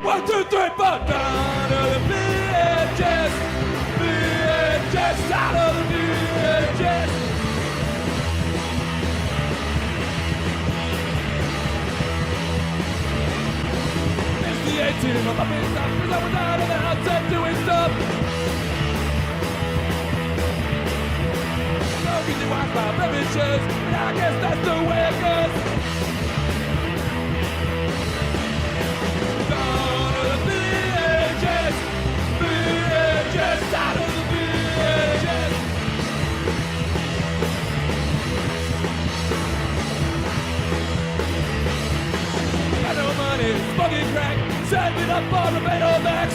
1, 2, 3, 4. Down to the VHS. VHS. Out of the VHS. It's the 18 of my big stuff. Cause I was out of the house and doing stuff. No easy watch my blemishes. But I guess that's the way it goes. Down to the VHS. VHS. Out of the VHS. Got no money, smoking crack, saving up for the Betamax.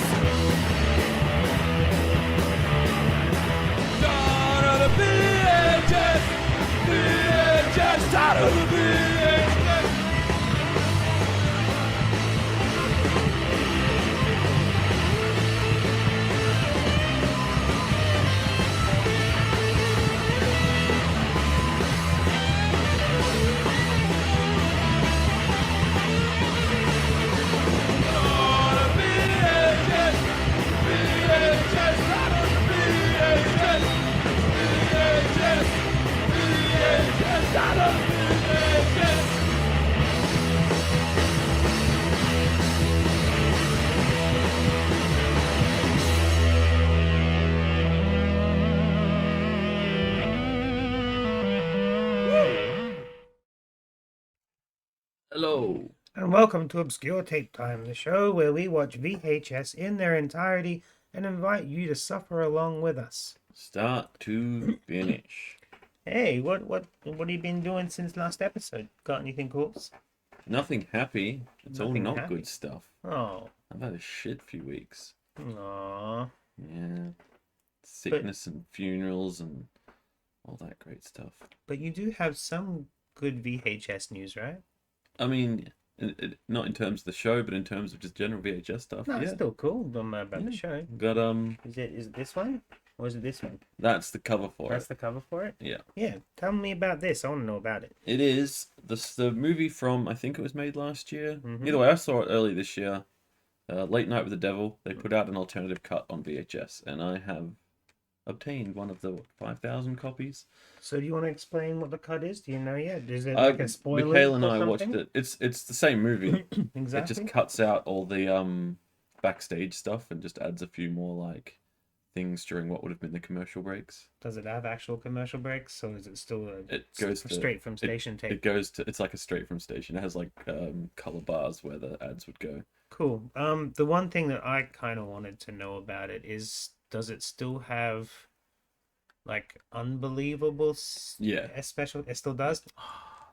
Down to the VHS. VHS. Out of the VHS. Hello. And welcome to Obscure Tape Time, the show where we watch VHS in their entirety and invite you to suffer along with us. Start to finish. Hey, what have you been doing since last episode? Got anything cool? Nothing happy. It's all Nothing not happy. good stuff. Oh, I've had a shit few weeks. aw. Yeah. Sickness and funerals and all that great stuff. But you do have some good VHS news, right? I mean, not in terms of the show, but in terms of just general VHS stuff. No, yeah. it's still cool. Don't know about the Yeah. show. Got Is it this one? Or is it this one? that's the cover for That's it. the cover for it? Yeah. Yeah, tell me about this. I want to know about it. It is the movie from, I think it was made last year. Mhm. Either way, I saw it early this year. Late Night with the Devil. They put out an alternative cut on VHS, and I have obtained one of the 5,000 copies. So do you want to explain what the cut is? Do you know yet? Is it like a spoiler? Mikhail and or I watched something? it. It's the same movie. Exactly. It just cuts out all the backstage stuff and just adds a few more like things during what would have been the commercial breaks. Does it have actual commercial breaks, or is it still It goes to- straight from station tape? It goes to it's like a straight from station. It has like color bars where the ads would go. Cool. The one thing that I kind of wanted to know about it is, does it still have like unbelievable? Yeah. Special. It still does.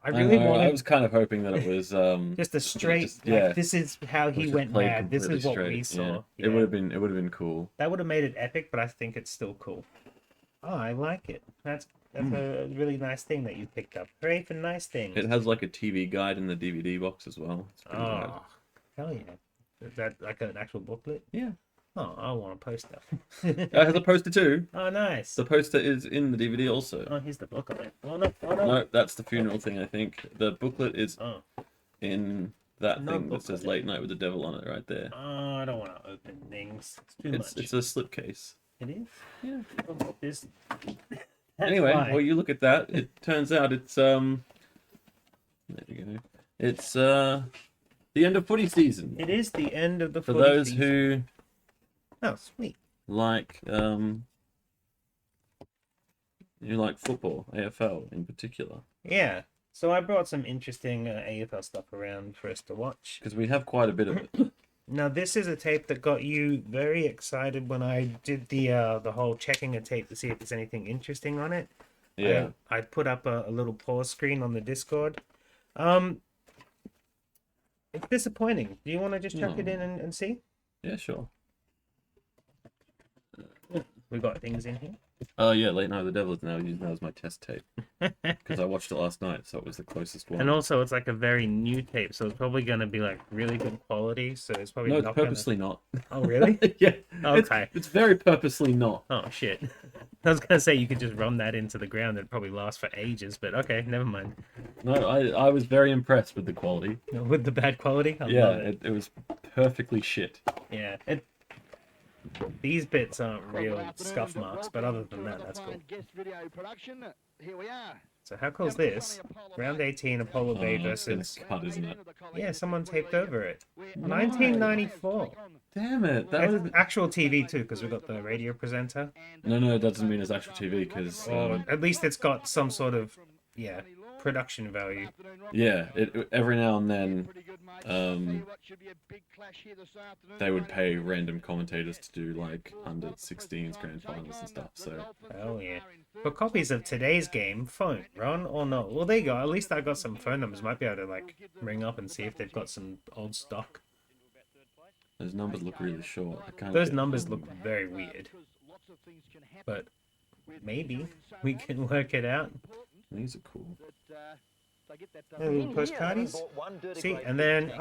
I I really know, wanted I was kind of hoping that it was just a straight. just- yeah. Like, this is how it was he just went played mad. This is completely what we straight, saw. yeah. It would have been cool. That would have made it epic, but I think it's still cool. Oh, I like it. That's a really nice thing that you picked up. Hooray for nice things. It has like a TV guide in the DVD box as well. It's pretty rad. Oh, hell yeah. Is that like an actual booklet? Yeah. Oh, I want a poster. It has a poster too. Oh, nice. The poster is in the DVD also. Oh, here's the booklet. Oh, no. Oh, no. No, that's the funeral thing, I think. The booklet is Oh. in that No thing that says booklet. Late Night with the Devil on it right there. Oh, I don't want to open things. It's too much. It's a slipcase. It is? Yeah. Oh, this... Anyway, why. well, you look at that. It turns out it's there we go. It's the end of footy season. It is the end of the For footy those season. who Oh, sweet. like football, AFL in particular, Yeah. So I brought some interesting AFL stuff around for us to watch. because we have quite a bit of it. Now, this is a tape that got you very excited when I did the whole checking a tape to see if there's anything interesting on it. Yeah. I put up a little pause screen on the Discord. It's disappointing. Do you want to just chuck it in and see? Yeah, sure. We got things in here. Oh yeah, Late Night with the Devil is now used as my test tape because I watched it last night, so it was the closest one. And also, it's like a very new tape, so it's probably going to be like really good quality. So it's probably No, it's not purposely not. Gonna... Oh, really? Yeah. Okay. It's very purposely not. Oh shit! I was gonna say you could just run that into the ground; it'd probably last for ages. But okay, never mind. No, I was very impressed with the quality. With the bad quality, I Yeah, love it. it was perfectly shit. Yeah. These bits aren't real scuff marks, but other than that, that's cool. Here we are. So how cool is this? Round 18, Apollo Bay It's been versus... cut, isn't it? Yeah, someone taped over it. 1994. Damn it! That It's would actual TV too, because we got the radio presenter. no, that doesn't mean it's actual TV because Or at least it's got some sort of, yeah, production value. yeah, every now and then they would pay random commentators to do like under 16s grand finals and stuff. So Oh yeah. For copies of today's game, phone, Ron or no? Well, there you go. At least I got some phone numbers. Might be able to like ring up and see if they've got some old stock. those numbers look really short. I can't Those get- numbers look very weird, but maybe we can work it out. These are cool. Oh, postcardies. See, and then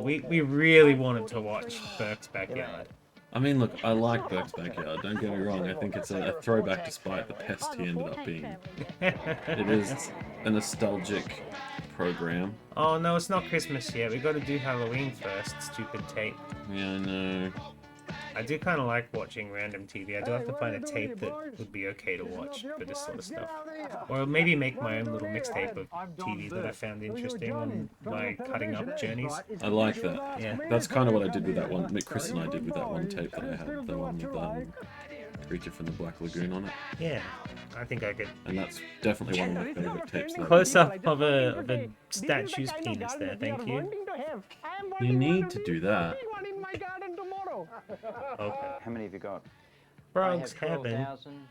we really wanted to watch Burke's Backyard. I mean, look, I like Burke's Backyard. Don't get me wrong. I think it's a throwback despite the pest he ended up being. It is a nostalgic program. Oh no, it's not Christmas yet. We got to do Halloween first. Stupid tape. Yeah, I know. I do kind of like watching random TV. I do have to find a tape that would be okay to watch for this sort of stuff. Or maybe make my own little mixtape of TV that I found interesting on my cutting up journeys. I like that. Yeah. That's kind of what I did with that one. Chris and I did with that one tape that I had. The one with Creature from the Black Lagoon on it. Yeah, I think I could. And that's definitely one of my favorite tapes. That Close up of a statue's penis there, thank you. You need to do that. Okay. How many have you got? Frogs heaven.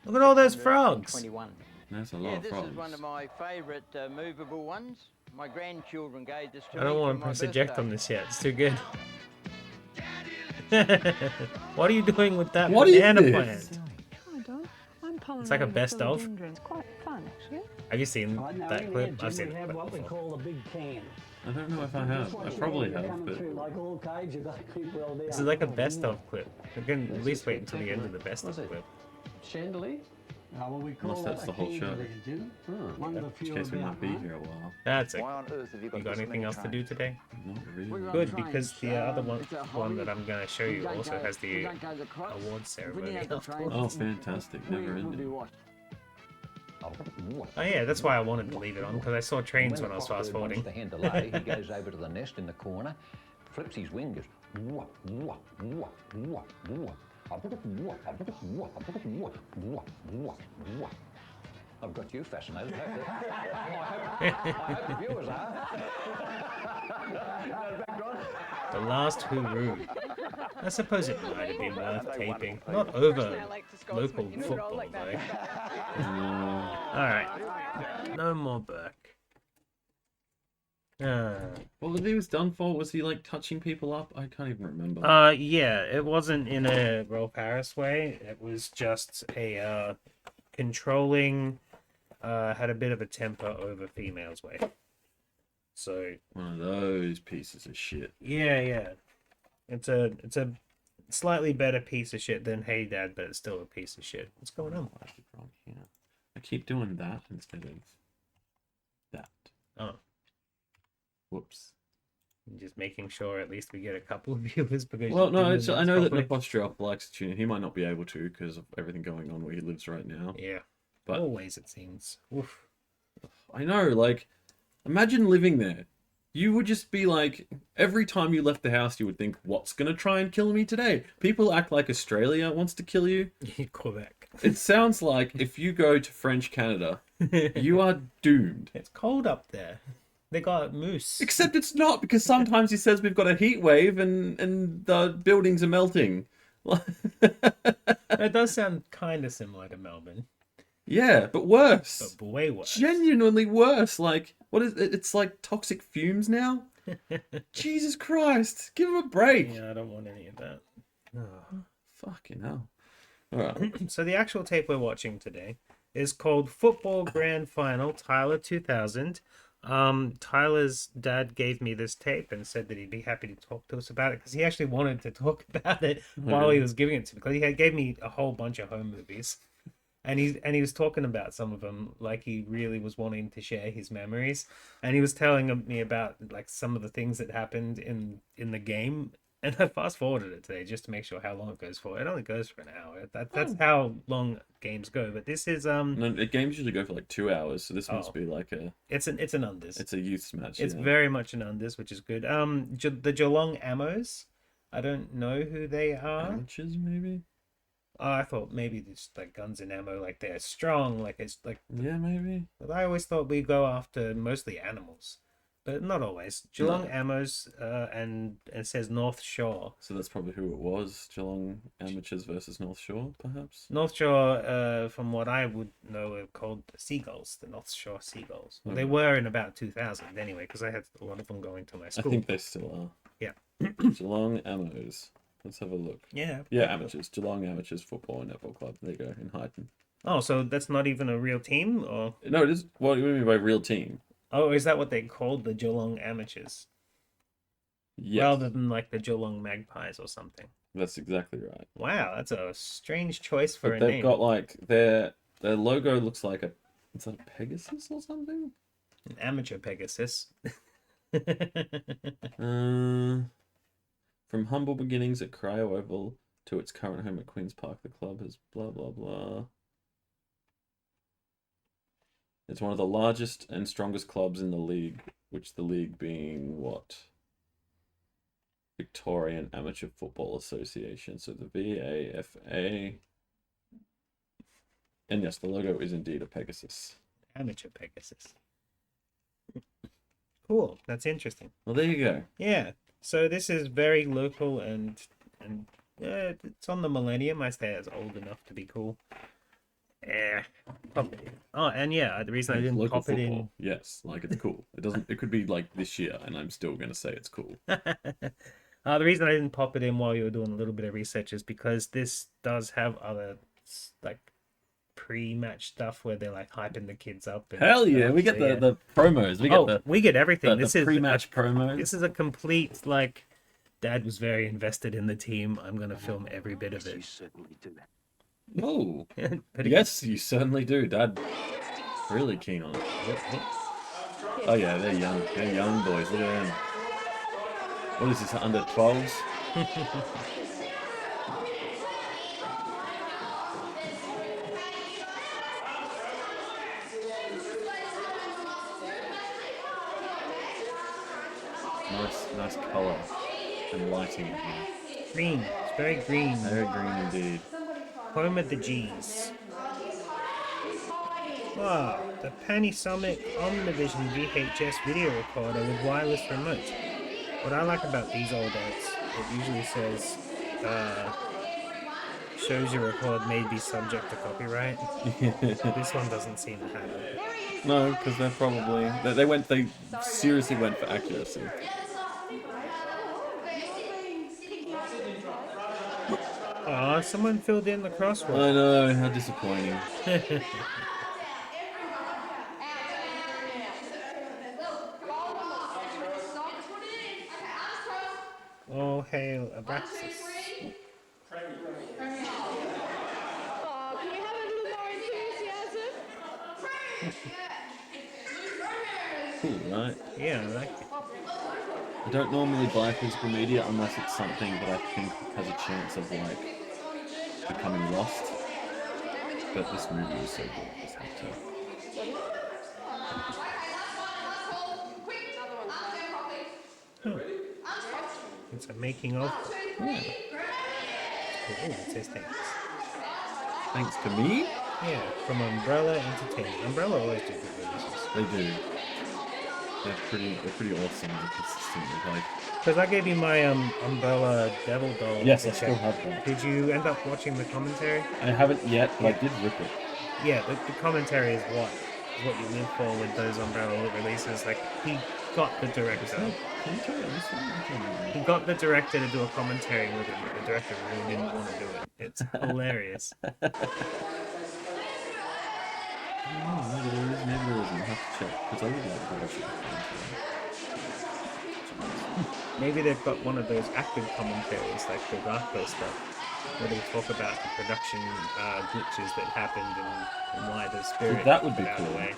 Look at all those frogs. 21. That's a lot Yeah, of this frogs. is one of my favourite movable ones. My grandchildren gave this to I me don't want for to my press eject birthday. on this yet. It's too good. What are you doing with that What is banana this? plant? Hi, Don. I'm pollinating It's like a the best of. philodendron. It's quite fun, actually. Have you seen Right now, that in clip? here, I've Jim, seen we the have clip what we before. call a big can. I don't know if I have. I probably have, but Like all cage, you've got to keep well down. This is like a best of clip. We can at least wait until the end of the best of clip. Chandelier? How will we call unless that's that the a whole cage show. there, Jim? One of the In few case we about, might be huh? here a while. That's it. Why on earth have you got, You got this anything many else to trains? do today? Not really. Good, because the other one that I'm going to show you also has the award ceremony afterwards. Oh, fantastic. Never ending. Oh yeah, that's why I wanted to leave it on, because I saw trains when I was fast forwarding. The hand delay, he goes over to the nest in the corner, flips his wing, goes wah, wah, wah, wah, wah. I've got you fascinated. I hope the viewers are. The last hooroo. I suppose it might have been worth taping. Not over local football, though. Alright. No more Burke. What was he was done for? Was he like touching people up? I can't even remember. Yeah, it wasn't in a Roll Paris way. It was just a controlling, had a bit of a temper over females way. So One of those pieces of shit. yeah. It's a slightly better piece of shit than Hey Dad, but it's still a piece of shit. What's going on? I did wrong here. I keep doing that instead of that. Oh, Whoops. I'm just making sure at least we get a couple of viewers because Well, you no, didn't it's, I announce know that properly. Nepostrel likes to tune in. He might not be able to because of everything going on where he lives right now. Yeah, But always it seems. Oof. I know, like, imagine living there. You would just be like, every time you left the house, you would think, what's going to try and kill me today? People act like Australia wants to kill you. Quebec. It sounds like if you go to French Canada, you are doomed. It's cold up there. They got moose. Except it's not, because sometimes he says we've got a heat wave and the buildings are melting. It does sound kind of similar to Melbourne, Yeah, but worse. but way worse. Genuinely worse. Like, what is it? It's like toxic fumes now? Jesus Christ. Give him a break. Yeah, I don't want any of that. Fucking hell. Alright. So the actual tape we're watching today is called Football Grand Final Tyler 2000. Tyler's dad gave me this tape and said that he'd be happy to talk to us about it because he actually wanted to talk about it while he was giving it to me, because he gave me a whole bunch of home movies. And he was talking about some of them like he really was wanting to share his memories, and he was telling me about like some of the things that happened in the game And I fast forwarded it today just to make sure how long it goes for. It only goes for an hour. That's how long games go. But this is No, the games usually go for like 2 hours, so this Oh. must be like it's an unders. it's a youth's match. It's yeah. very much an unders, which is good. The Geelong Ammos. I don't know who they are. Amateurs maybe. Oh, I thought maybe it's like guns and ammo, like they're strong, like it's like. Yeah, maybe. But I always thought we go after mostly animals, but not always. Geelong Ammos, and it says North Shore. So that's probably who it was. Geelong Amateurs versus North Shore, perhaps. North Shore, from what I would know, are called Seagulls, the North Shore Seagulls. Well, they were in about 2000 anyway, because I had a lot of them going to my I school. think they still are. Yeah. Geelong Ammos. Let's have a look. Yeah. Yeah, amateurs. Geelong Amateurs Football and Netball Club. There you go, in Highton. Oh, so that's not even a real team, or No, it is. What do you mean by real team? oh, is that what they called the Geelong Amateurs, Yes, rather than like the Geelong Magpies or something? that's exactly right. Wow, that's a strange choice for But a they've name. got like their logo looks like a. Is that a Pegasus or something? An amateur Pegasus. From humble beginnings at Cryo Oval to its current home at Queen's Park, the club has blah blah blah. It's one of the largest and strongest clubs in the league, which the league being what? Victorian Amateur Football Association. So the VAFA. And yes, the logo is indeed a Pegasus. Amateur Pegasus. Cool. That's interesting. Well, there you go. Yeah. So this is very local and it's on the Millennium. I say it's old enough to be cool. Yeah. Oh, and yeah, the reason I It's didn't local pop it football. Yes, like it's cool. It doesn't. It could be like this year, and I'm still gonna say it's cool. in. The reason I didn't pop it in while you were doing a little bit of research is because this does have other like pre-match stuff where they're like hyping the kids up. And Hell yeah, stuff. we get So, yeah. the promos. We get we get everything. the This is pre-match promos. This is a complete like. Dad was very invested in the team. I'm gonna film every bit of it. Oh, But yes, you certainly do. Dad, really keen on it. Oh yeah, they're young. They're young boys. Look at them. What is this? Under 12s? Nice color and lighting in here. green. It's very green. Very green indeed. Home of the G's. Wow, the Panasonic Omnivision VHS video recorder with wireless remote. What I like about these old ads, it usually says, shows you record may be subject to copyright. This one doesn't seem to have it. No, because they're probably they seriously went for accuracy. Aw, someone filled in the crossword. I know, how disappointing. All hail Abraxas. Oh, can we have a little more enthusiasm? Cool, right? Yeah, I like it. I don't normally buy physical media unless it's something that I think has a chance of like becoming lost. But this movie is so good, I just have to. It's a making of. Yeah. Oh, it says thanks. Thanks to me, Yeah, from Umbrella Entertainment. Umbrella always do good releases. they do. They're pretty awesome and consistent with like. Because I gave you my Umbrella Devil Doll. Yes, I to still check. have that. Did you end up watching the commentary? I haven't yet, but I did rip it. Yeah, the commentary is what you live for with those Umbrella releases. Like he got the director. Commentary on this one? I don't know. He got the director to do a commentary with him. The director really didn't want to do it. It's hilarious. Oh, maybe there is, maybe there isn't. I'll have to check because I would like to watch it. Maybe they've got one of those active commentaries like the Darko stuff, where they talk about the production glitches that happened and why the spirit that would be got out of the cool. way.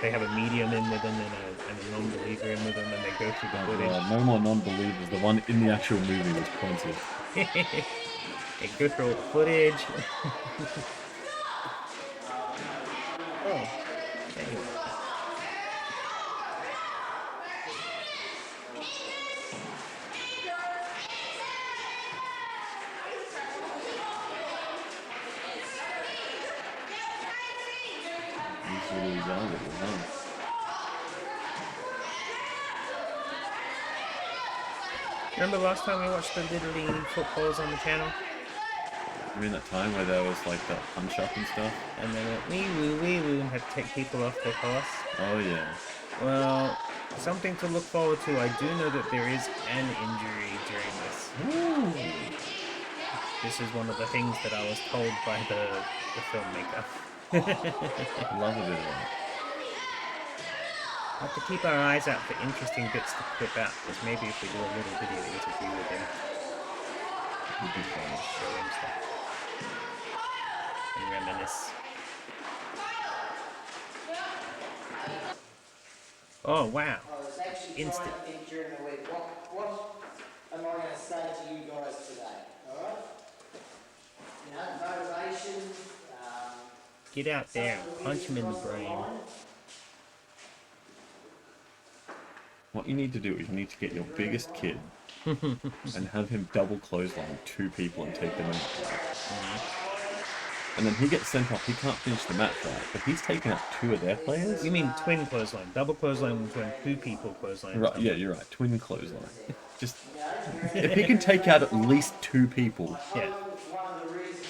they have a medium in with them and a non-believer in with them, and they go through the Oh, footage. God, no more non-believers. The one in the actual movie was plenty. They go through all the footage. Oh, anyway. These are really valuable, huh? Remember last time we watched the Little League footballs on the channel? I mean, that time where there was like that punch up and stuff? And they went wee woo and had to take people off their horse. Oh, yeah. Well, something to look forward to. I do know that there is an injury during this. This is one of the things that I was told by the filmmaker. Love a bit of that. Have to keep our eyes out for interesting bits to clip out, because maybe if we do a little video interview with him, Would be fun. show him stuff and reminisce. Oh wow! Instant. During the week. What am I going to say to you guys today? Alright? You know, motivation. Get out there and punch him in the brain. What you need to do is you need to get your biggest kid and have him double clothesline 2 people and take them out. And then he gets sent off. He can't finish the match right, but he's taken out 2 of their players. You mean twin clothesline? Double clothesline when 2 people clothesline. Right, yeah, you're right. Twin clothesline. Just if he can take out at least 2 people. Yeah.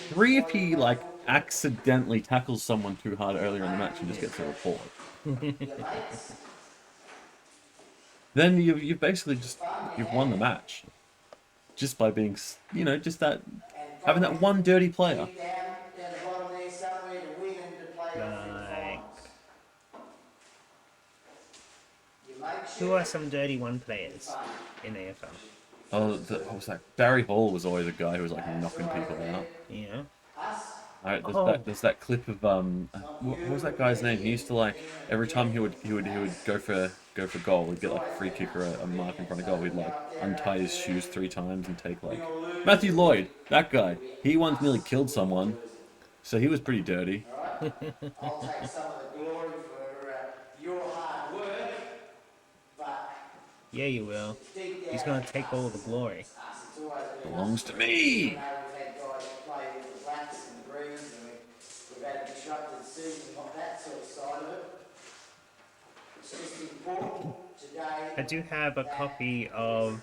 3 if he like accidentally tackles someone too hard earlier in the match and just gets a report. Then you've basically you've won the match just by being, you know, just that having that one dirty player. Like, who are some dirty one players in AFL? Oh, what was that? Barry Hall was always a guy who was like knocking people out. Yeah. Alright, Oh. there's that clip of what was that guy's name? He used to like every time he would go for goal, he'd get like a free kick or a mark in front of goal. He'd like untie his shoes 3 times and take like Matthew Lloyd, that guy. He once nearly killed someone, so he was pretty dirty. I'll take some of the glory for your hard work, but Yeah, you will. He's gonna take all the glory. it's always been Belongs to me. we've had guys play with the blacks and the greens, and we've had a disrupted season, not that sort of side of it. It's just important today. I do have a copy of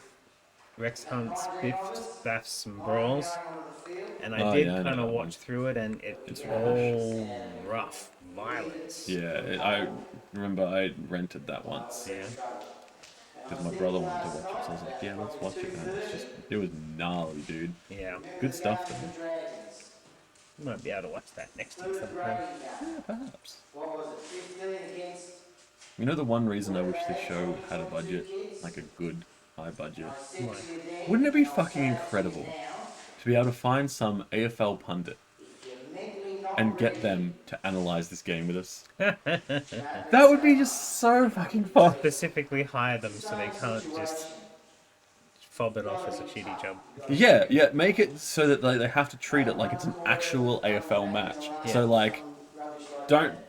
Rex Hunt's Biffs, Baffs and Brawls, and I Oh, did yeah, I know kind of that watch through it, and it's all rough violence. Yeah, I remember I rented that once Yeah. because my brother wanted to watch it, so I was like, yeah, let's watch it, man. It was gnarly, dude. Yeah. Good stuff, though. You might be able to watch that next week sometime. Yeah, perhaps. What was it, 15 against You know the one reason I wish this show had a budget, like a good high budget? Wouldn't it be fucking incredible to be able to find some AFL pundit and get them to analyze this game with us? That would be just so fucking fun. Specifically hire them so they can't just fob it off as a shitty job. Yeah, make it so that they have to treat it like it's an actual AFL match. So like,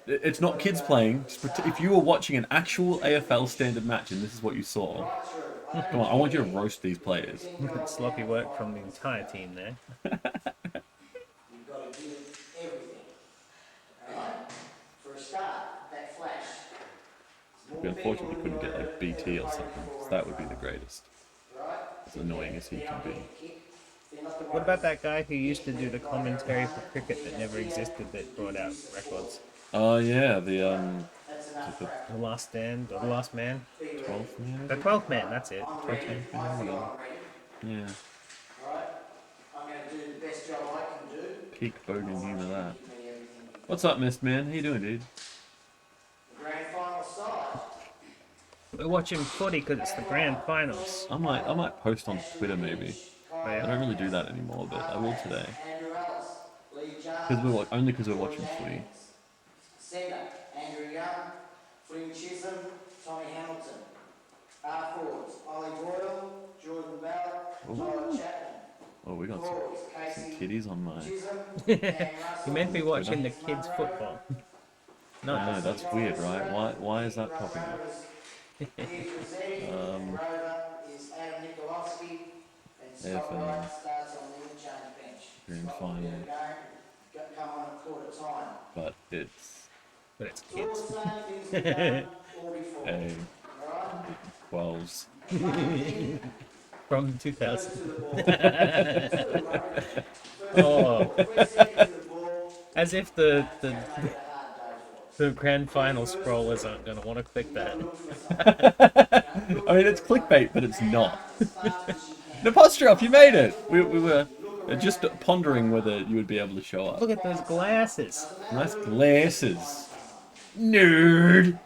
it's not kids playing. If you were watching an actual AFL standard match and this is what you saw, come on, I want you to roast these players. Sloppy work from the entire team there. You've got to give everything. Alright? For a start, that flash. We unfortunately couldn't get like BT or something, because that would be the greatest. As annoying as he can be. What about that guy who used to do the commentary for cricket that never existed that brought out records? Oh yeah, the The Last Stand, or The Last Man? 12th man. The 12th Man, that's it. Yeah. Alright? I'm going to do the best job I can do. Peak bogan humor that. What's up, Mist Man? How you doing, dude? The grand final side. We're watching footy because it's the grand finals. I might post on Twitter maybe. Oh, I yeah? don't really do that anymore, but I will today. Andrew Ellis, Lee Jones, Only because we're watching footy. Centre, Andrew Young, Flynn Chisholm, Tommy Hamilton. Forwards, Ollie Boyle, Jordan Ballard, Tyler Chapman. Oh, we got Forwards, some Casey kiddies on my. Chisholm, You Cam Russell. meant to be watching the kids' football. I know, that's weird, right? Why is that popping up? Here's Rossetti, Um, Rover is Adam Nikolowski, and They've, Scott Wright starts on the interchange bench. grand Scott will final. get a game, come on at quarter time. But it's But it's All kids. the same things we've done all before. a Alright? 12s. From 2000. To the ball. Oh, First second to the ball, as if the a hard day for us. the grand final scrollers aren't going to want to click that. I mean, it's clickbait, but it's not. Napostrov, you made it! We were just pondering whether you would be able to show up. Look at those glasses. Nice glasses. Nerd!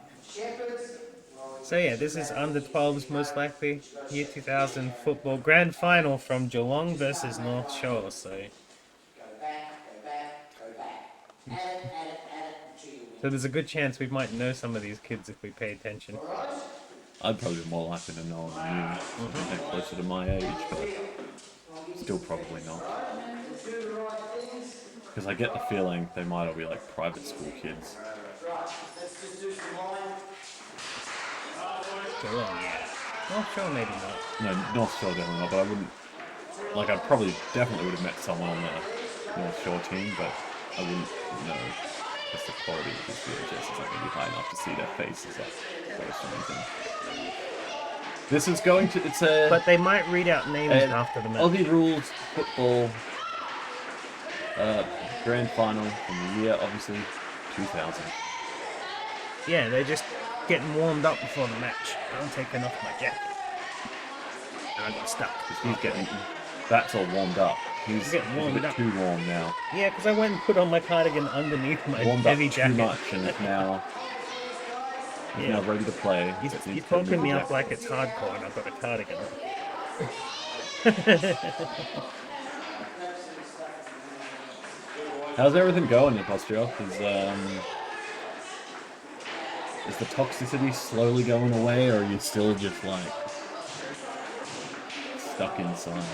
So yeah, this is under 12s most likely. Year 2000 football grand final from Geelong versus North Shore. So, Go back, go back, go back. Add it until you win. so there's a good chance we might know some of these kids if we pay attention. I'd probably be more likely to know than you. I think they're closer to my age, but still probably not. Because I get the feeling they might all be like private school kids. Let's just do some line. Geelong, yeah. North Shore maybe not. No, North Shore definitely not, but I wouldn't. Like, I probably definitely would have met someone on the North Shore team, but I wouldn't know because the quality of this VHS is not going to be high enough to see their faces up close or anything. This is going to. It's a. But they might read out names after the match. Aussie rules football grand final from the year, obviously, 2000. Yeah, they're just getting warmed up before the match. I'm taking off my jacket. And I got stuck. He's getting. That's all warmed up. He's getting warmed a bit up. too warm now. Yeah, because I went and put on my cardigan underneath my Warmed up heavy too jacket. much, and is now. He's Yeah. now ready to play. You're Just needs to talking remove me the up jacket. like it's hardcore and I've got a cardigan. How's everything going, Napostrov? Is the toxicity slowly going away, or are you still just like stuck inside?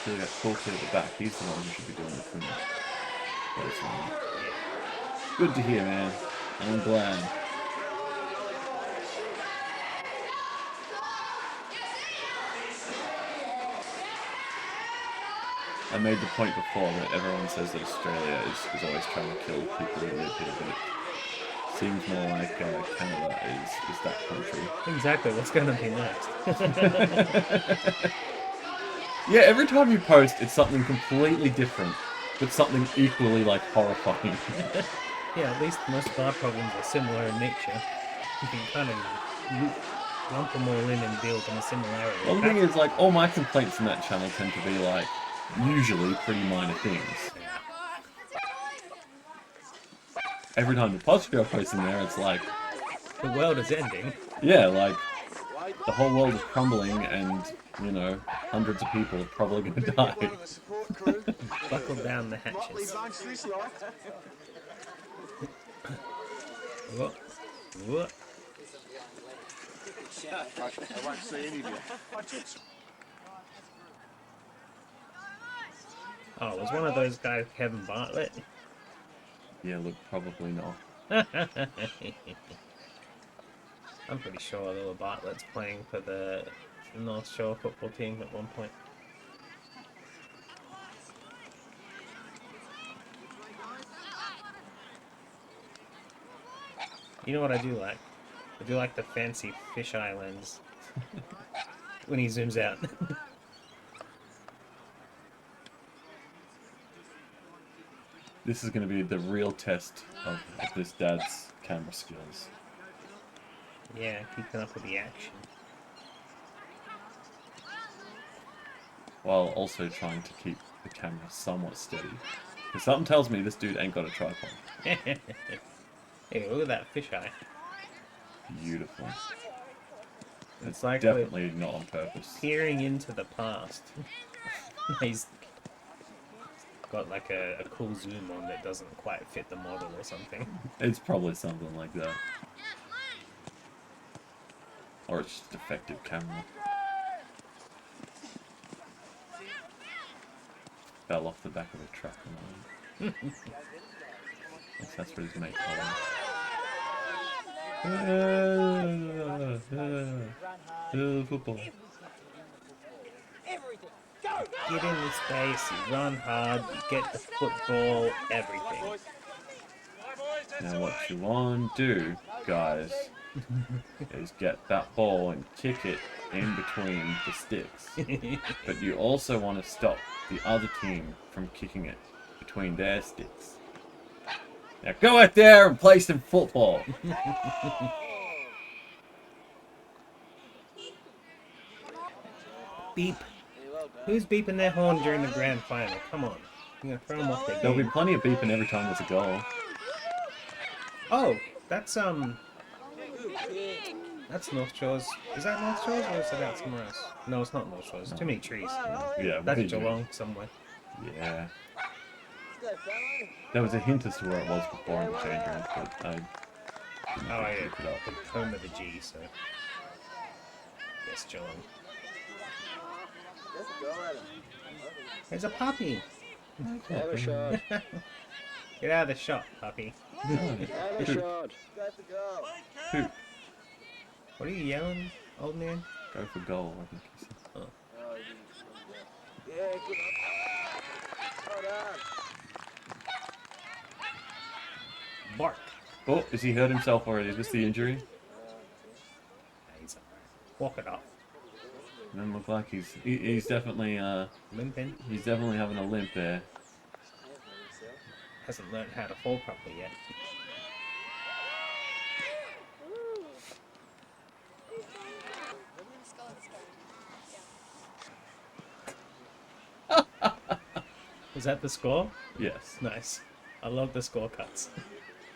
So that cool kid at the back, he's the one who should be doing the cleanup. Good to hear, man. I'm glad. I made the point before that everyone says that Australia is always trying to kill people who live here, but it seems more like Canada is that country. Exactly, what's going to be next? Yeah, every time you post, it's something completely different, but something equally like horrifying. Yeah, at least most of our problems are similar in nature. You can kind of lump them all in and deal with them similarity. Well, the thing is, like, all my complaints on that channel tend to be like usually pretty minor things. Every time the Postgre posts in there, it's like, The world is ending. yeah, like the whole world is crumbling, and you know, hundreds of people are probably going to die. Buckle down the hatches. What? What? I won't see any of you. Oh, was one of those guys Kevin Bartlett? Yeah, look, probably not. I'm pretty sure there were Bartlett's playing for the North Shore football team at one point. You know what I do like? I do like the fancy fisheye lens when he zooms out. This is going to be the real test of this dad's camera skills. Yeah, keeping up with the action. While also trying to keep the camera somewhat steady. Because something tells me this dude ain't got a tripod. Hey, look at that fisheye. Beautiful. It's like we're Definitely not on purpose. peering into the past. He's got like a cool zoom on that doesn't quite fit the model or something. It's probably something like that. Or it's just defective camera. Fell off the back of a truck. That's what his mate told him. Football. Get in the space, you run hard, you get the football, everything. Now what you want to do, guys, is get that ball and kick it in between the sticks. But you also want to stop the other team from kicking it between their sticks. Now go out there and play some football. Beep. Who's beeping their horn during the grand final? Come on. You're gonna throw them off their There'll be game. plenty of beeping every time there's a goal. Oh, that's North Shores. Is that North Shores or is it out somewhere else? No, it's not North Shores. Too many trees. Yeah, That's way too- Geelong somewhere. Yeah. There was a hint as to where it was before in the change rooms, but I Oh yeah, look it up. the home of the G, so yes, Geelong. There's a puppy. Have a shot. Get out of the shot, puppy. Have a shot. Poop. What are you yelling, old man? Go for goal, I think he said. Yeah, good. Well done. Bark. Oh, has he hurt himself already? Is this the injury? He's alright. Walk it off. Doesn't look like he's definitely Limping. he's definitely having a limp there. Hasn't learned how to fall properly yet. Was that the score? Yes. Nice. I love the score cuts.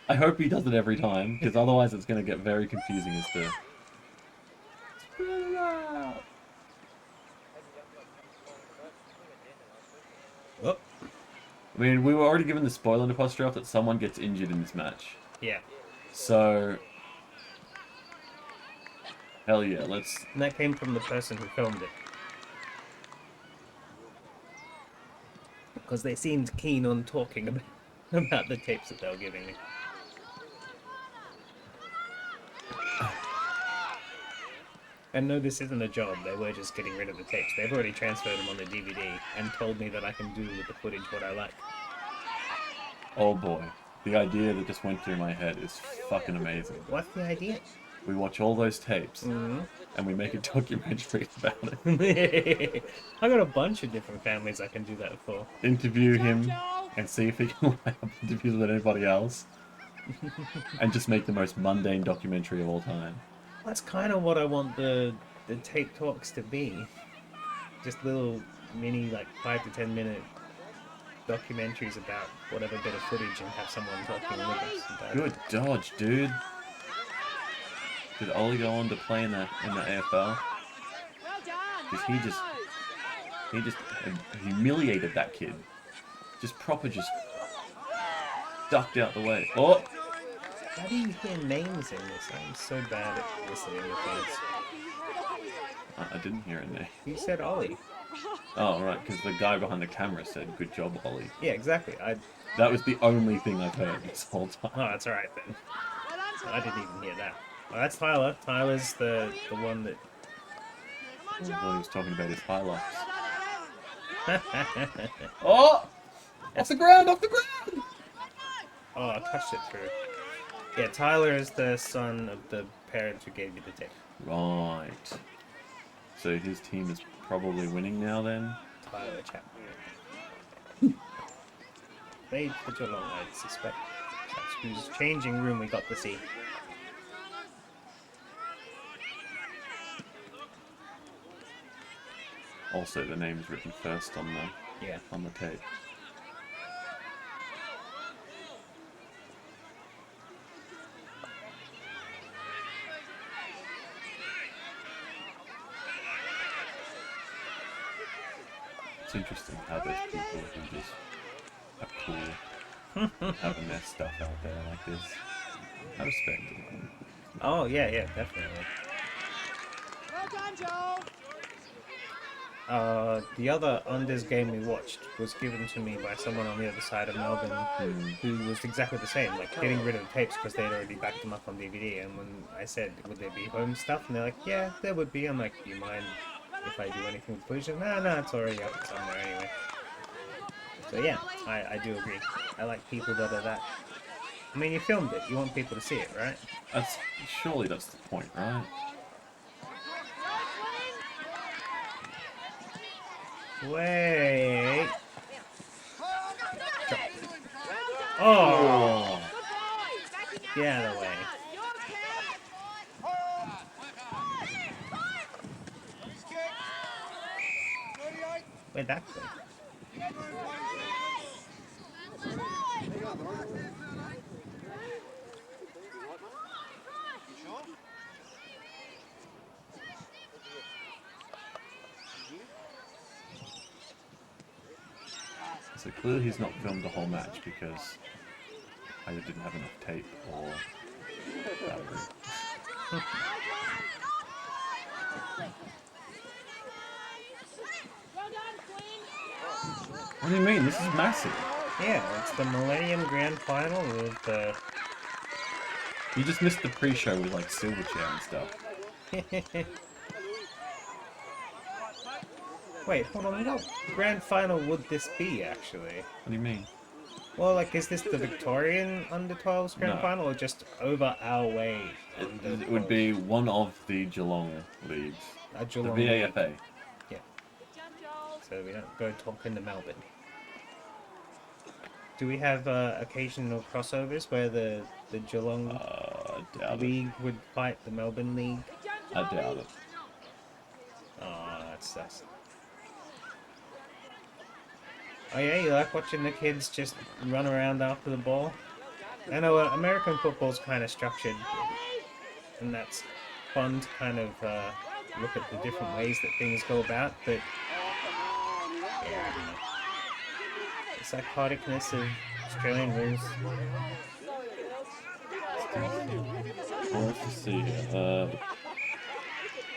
I hope he does it every time, because otherwise it's going to get very confusing as to... Oh, I mean, we were already given the spoiler to Postroff that someone gets injured in this match. yeah. So... Hell yeah, let's... And that came from the person who filmed it. Because they seemed keen on talking about the tapes that they were giving me. And no, this isn't a job. They were just getting rid of the tapes. They've already transferred them on the DVD and told me that I can do with the footage what I like. Oh boy. The idea that just went through my head is fucking amazing. What's the idea? We watch all those tapes, and we make a documentary about it. I got a bunch of different families I can do that for. Interview him, and see if he can line up interviews with anybody else. And just make the most mundane documentary of all time. That's kind of what I want the tape talks to be. Just little mini, like 5 to 10 minute documentaries about whatever bit of footage and have someone talking with us about Good it. dodge, dude. Did Ollie go on to play in the AFL? Because he just humiliated that kid. Just proper just ducked out the way. Oh! How do you hear names in this? I'm so bad at listening to things. I didn't hear a name. You said Ollie. Oh, right, because the guy behind the camera said, "Good job, Ollie." Yeah, exactly. That was the only thing I've heard this whole time. Oh, that's alright then. I didn't even hear that. Well, that's Tyler. Tyler's the one that... I thought he was talking about his highlights. Oh! Off the ground! Off the ground! Oh, I touched it through. Yeah, Tyler is the son of the parents who gave you the tape. Right. So his team is probably winning now then? Tyler Chapman. Played for Geelong, I suspect. That's whose changing room we got to see. Also, the name's written first on Yeah. the tape. It's interesting how there's people who just are cool, having their stuff out there like this. I respect it. Oh yeah, definitely. Well done, Joel. The other Unders game we watched was given to me by someone on the other side of Melbourne who was exactly the same, like getting rid of the tapes because they'd already backed them up on DVD. And when I said, would there be home stuff? And they're like, yeah, there would be. I'm like, do you mind if I do anything with footage? No, it's already up somewhere anyway. So yeah, I do agree. I like people that are that. I mean, you filmed it. You want people to see it, right? Surely that's the point, right? Wait. Oh! Oh, Get out of the way. Where'd that go? so clearly he's not filmed the whole match because either didn't have enough tape or battery. What do you mean? This is massive. Yeah, it's the Millennium Grand Final with You just missed the pre-show with like Silverchair and stuff. Wait, hold on, what grand final would this be, actually? What do you mean? Well, like, is this the Victorian Under-12s grand No. final, or just over our way? It would be one of the Geelong leagues. A The Geelong VAFA. League. Yeah. So we don't go talking to Melbourne. Do we have occasional crossovers where the Geelong I doubt it. League would fight the Melbourne League? I doubt it. Oh, that's Oh yeah, you like watching the kids just run around after the ball? I know American football's kind of structured, and that's fun to kind of look at the different ways that things go about, but yeah, I don't know. The psychoticness of Australian rules. Well, let's just see here.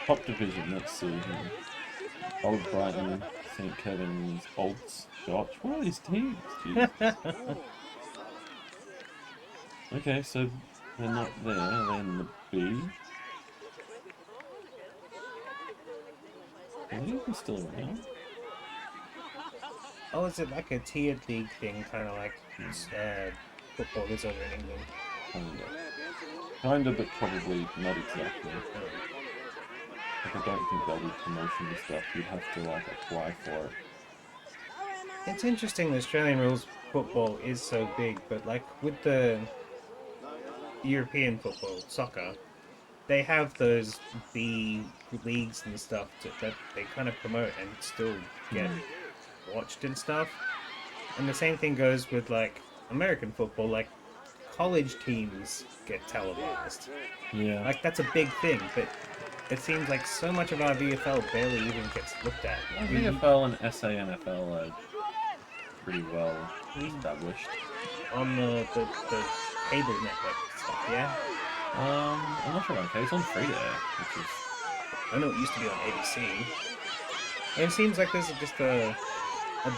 Top division, let's see here. Old Brighton, St. Kevin's, Bolts, Gosh, what are these teams? Jeez. Okay, so they're not there, they're in the B. Are they even still around? Oh, is it like a tiered league thing, kind of like football is over in England? Kinda, but probably not exactly. Like, I don't think there'll be promotion and stuff. You'd have to like apply for it. It's interesting that Australian rules football is so big, but like with the European football, soccer, they have those B leagues and stuff that they kind of promote and still get watched and stuff. And the same thing goes with like American football, like college teams get televised. Yeah. Like that's a big thing, but it seems like so much of our VFL barely even gets looked at. VFL and SANFL are pretty well established. On the cable network stuff, yeah? I'm not sure, okay, it's on free there, which is... I know it used to be on ABC. And it seems like there's just a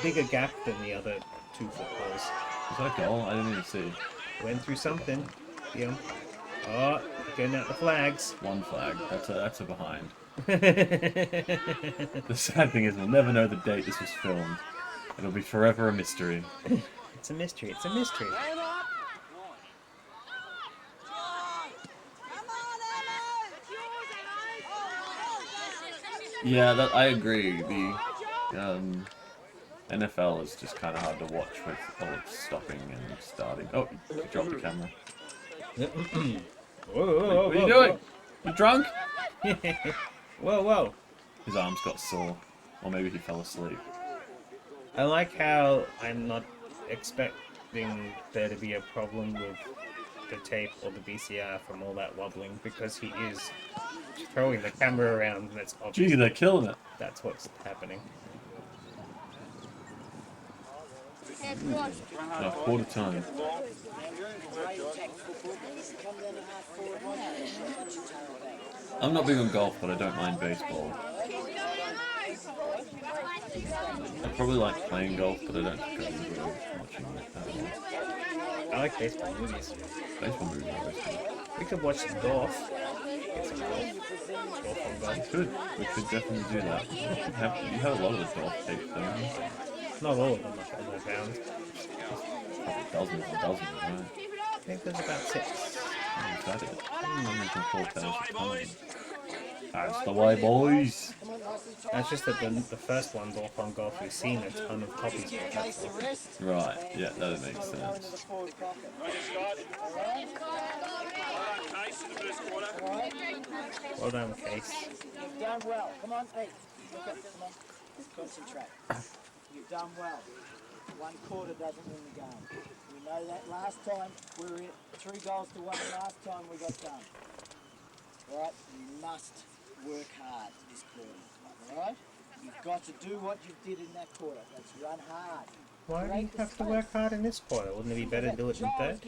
bigger gap than the other two footballs. Is that a goal? I didn't even see. Went through something. Yeah. Oh, getting out the flags. One flag, that's a behind. The sad thing is we'll never know the date this was filmed. It'll be forever a mystery. It's a mystery, it's a mystery. Yeah, I agree. The NFL is just kind of hard to watch with all its stopping and starting. Oh, you dropped the camera. Whoa, What are you doing? You drunk? Whoa. His arms got sore. Or maybe he fell asleep. I like how I'm not expecting there to be a problem with the tape or the VCR from all that wobbling, because he is throwing the camera around and it's obvious Gee, they're killing it. that's what's happening. Quarter time. I'm not big on golf, but I don't mind baseball. I probably like playing golf, but I don't go into watching it that much. I like baseball movies. Baseball movies are always good. We could watch Golf. Get some golf. Golf on golf. Good. We could definitely do that. You have a lot of the golf tapes, don't you? Not all of them, like all I found. Dozens and dozens, right? I think there's about 6. Is that it? I'm making 4,000. That's the way, boys. That's just that the first one, Golf on Golf, we've seen a ton of copies of it. That's all. Right, yeah, that makes sense. Well done, Case. You've done well. Come on, Pete. Look at, come on. Concentrate. You've done well. 1 quarter doesn't win the game. We know that last time we were in 3 goals to 1 last time we got done. Right? You must work hard this quarter. Alright? You've got to do what you did in that quarter. That's run hard. Why do you have to work hard in this quarter? Wouldn't it be better to do it in third?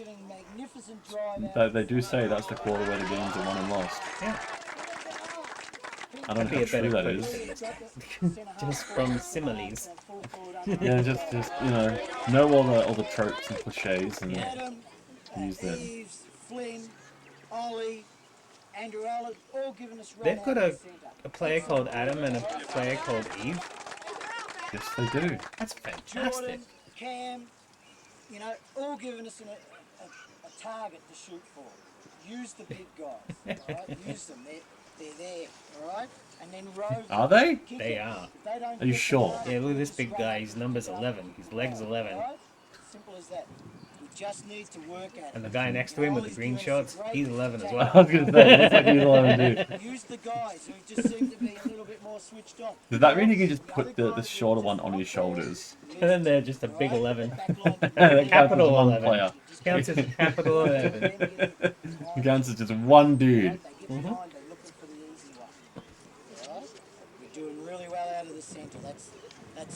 They do say that's the quarter where the games are won and lost. Yeah. I don't know how true that is. Just from similes. Yeah, just know all the tropes and cliches and use them. Eves, Flynn, Ollie, Andrew Allen, all giving us They've got a player called Adam and a player called Eve. Yes, they do. That's fantastic. Jordan, Cam, all giving us a target to shoot for. Use the big guys, alright? Use them. They're there, alright? And then Rove. Are they? They are. Are you sure? Yeah, look at this big guy. His number's 11. His leg's 11. Simple as that. We just need to work at it. And the guy next to him with the green shorts, he's 11 as I well. was going to say, looks like he's 11 too. Use the guys who just seem to be a little bit more switched on. Does that mean you can just put the shorter one on his shoulders? And then they're just a big 11. That counts as Capital one 11. player. Counts as a capital 11. It counts as just one dude. We're doing really well out of the centre. That's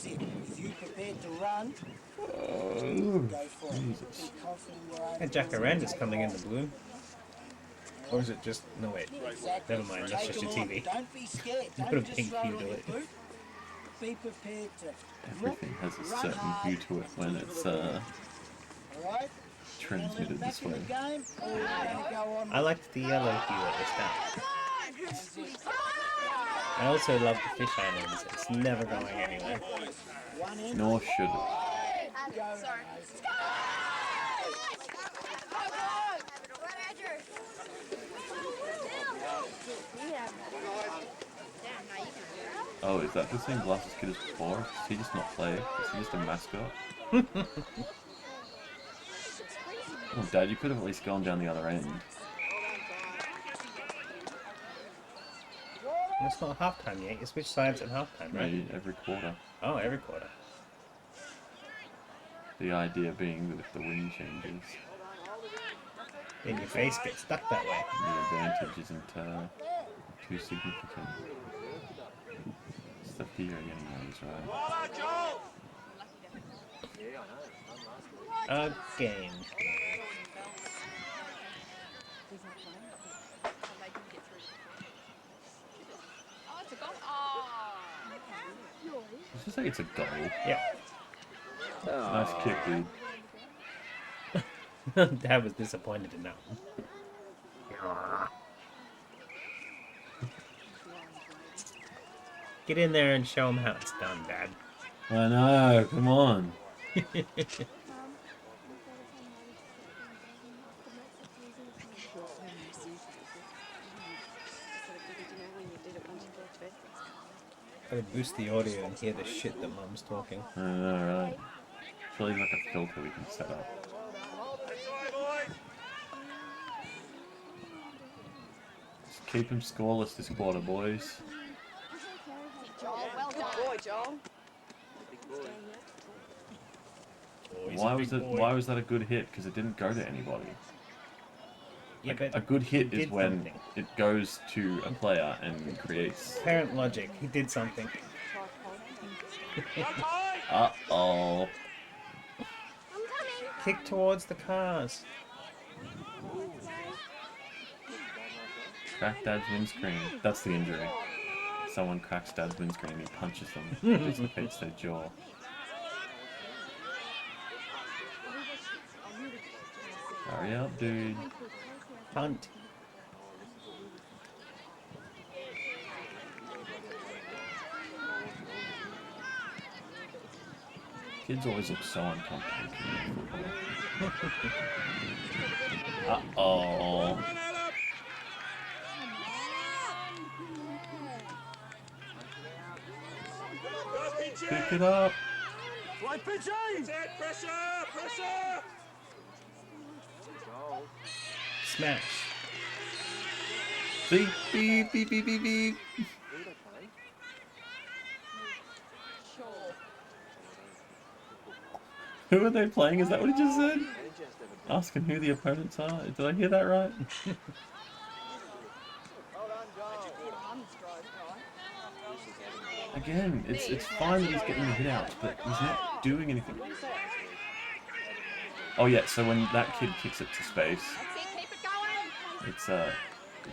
it. If you're prepared to run, go for it. Be confident in your own. And Jacaranda's coming in the blue. Or is it just... No, wait. Exactly. Never mind, that's Take just your them on. TV. Don't be scared. You Don't put a just pink throw hue it to in it. your boot. Be prepared to Everything has a run certain hard hue to it when and it's deliver. Alright? transmitted this way. I liked the yellow hue at the start. I also love the fish islands. It's never going anywhere. Nor should it. Oh, is that the same Glasses kid as before? Does he just not play? Is he just a mascot? Oh, Dad, you could have at least gone down the other end. It's not halftime yet. You switch sides at halftime, right? Maybe every quarter. Oh, every quarter. The idea being that if the wind changes, then your face gets stuck that way. the advantage isn't too significant. It's the theory anyways, right? Again. Let's just say it's a goal. Yeah. Nice kick, dude. Dad was disappointed in that one. Get in there and show him how it's done, Dad. I know, come on. Gotta boost the audio and hear the shit that Mum's talking. I know, right? Surely like a filter we can set up. Just keep him scoreless this quarter, boys. Well done. Boy, Joel. Why was that a good hit? Because it didn't go to anybody. Yeah, but A good hit he is did when something. it goes to a player and creates. Parent logic. He did something. Uh-oh. Kick towards the cars. Crack Dad's windscreen. That's the injury. Someone cracks Dad's windscreen and he punches them. Dislocates their jaw. Hurry up, dude. Punt. Kids always look so uncomfortable. Uh-oh. Pick it up. Right pitch, pressure, pressure. Smash. See? Beep, beep, beep, beep, beep. Who are they playing? Is that what he just said? Asking who the opponents are? Did I hear that right? Again, it's fine that he's getting the hit outs, but he's not doing anything. Oh yeah, so when that kid kicks it to space, it's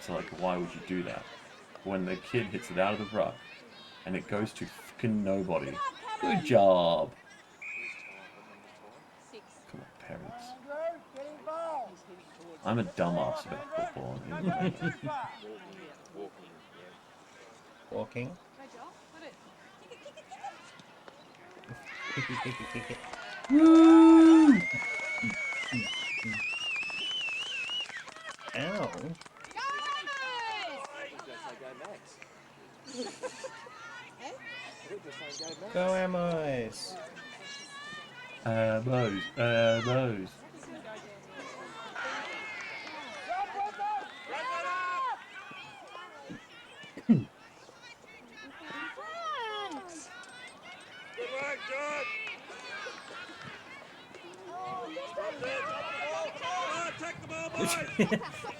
like, why would you do that? When the kid hits it out of the ruck and it goes to fucking nobody. Good job. Come on, parents. I'm a dumbass about football. Walking. Woo! Ow. Go Amos. Those.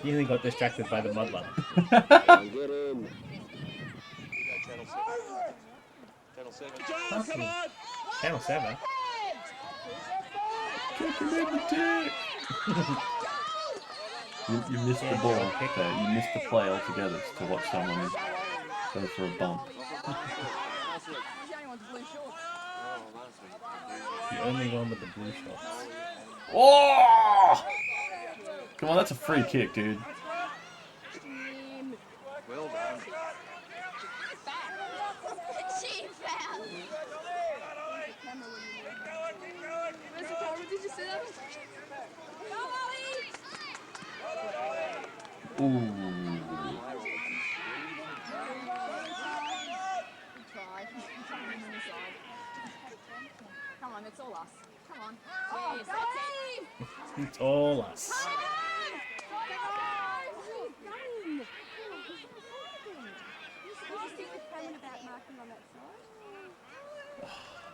You only got distracted by the muddler. Channel 7. You missed the ball. You missed the play altogether to watch someone go for a bump. The only one with the blue shorts. Oh! Come on, that's a free kick, dude. Well done. Ooh. Come on, it's all us. Come on. Yes, that's it. It's all us.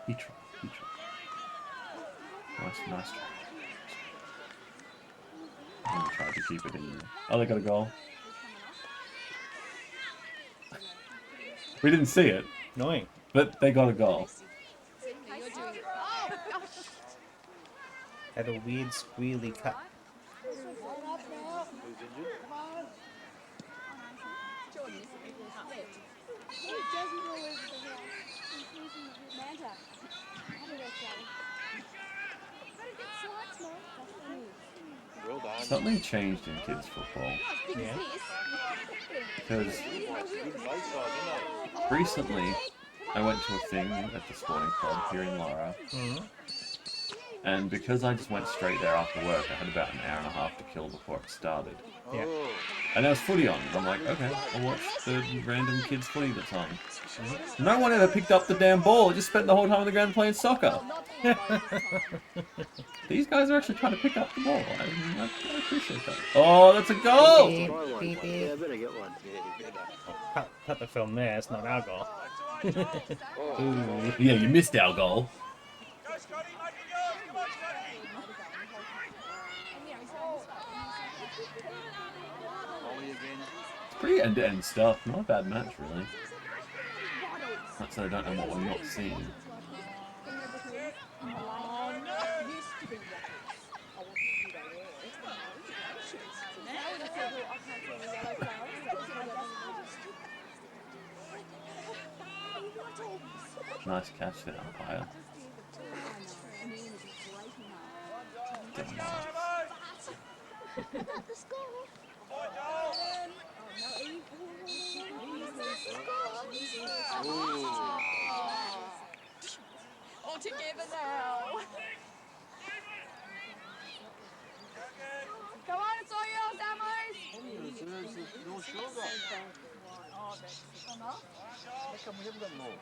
He tried. Nice try. I'm trying to keep it in there. Oh, they got a goal. We didn't see it, Annoying. but they got a goal. Had a weird squealy cut. Well done. Something changed in kids football. Yeah. Because recently, I went to a thing at the sporting club here in Lara, and because I just went straight there after work, I had about an hour and a half to kill before it started. Yeah. And there was footy on, and I'm like, okay, I'll watch the random kids footy that's on. No one ever picked up the damn ball, I just spent the whole time on the ground playing soccer. These guys are actually trying to pick up the ball. I appreciate that. Oh, that's a goal! Beep, beep, beep. Yeah, I better get one. Cut the film there, it's not our goal. Ooh, yeah, you missed our goal. It's pretty end-to-end stuff. Not a bad match, really. Not that I don't know what we're not seeing. Nice catch there, umpire. Damn nice. The score. All together now. Come on, it's all yours, Amos. North Shore got. Enough? How come we haven't got more?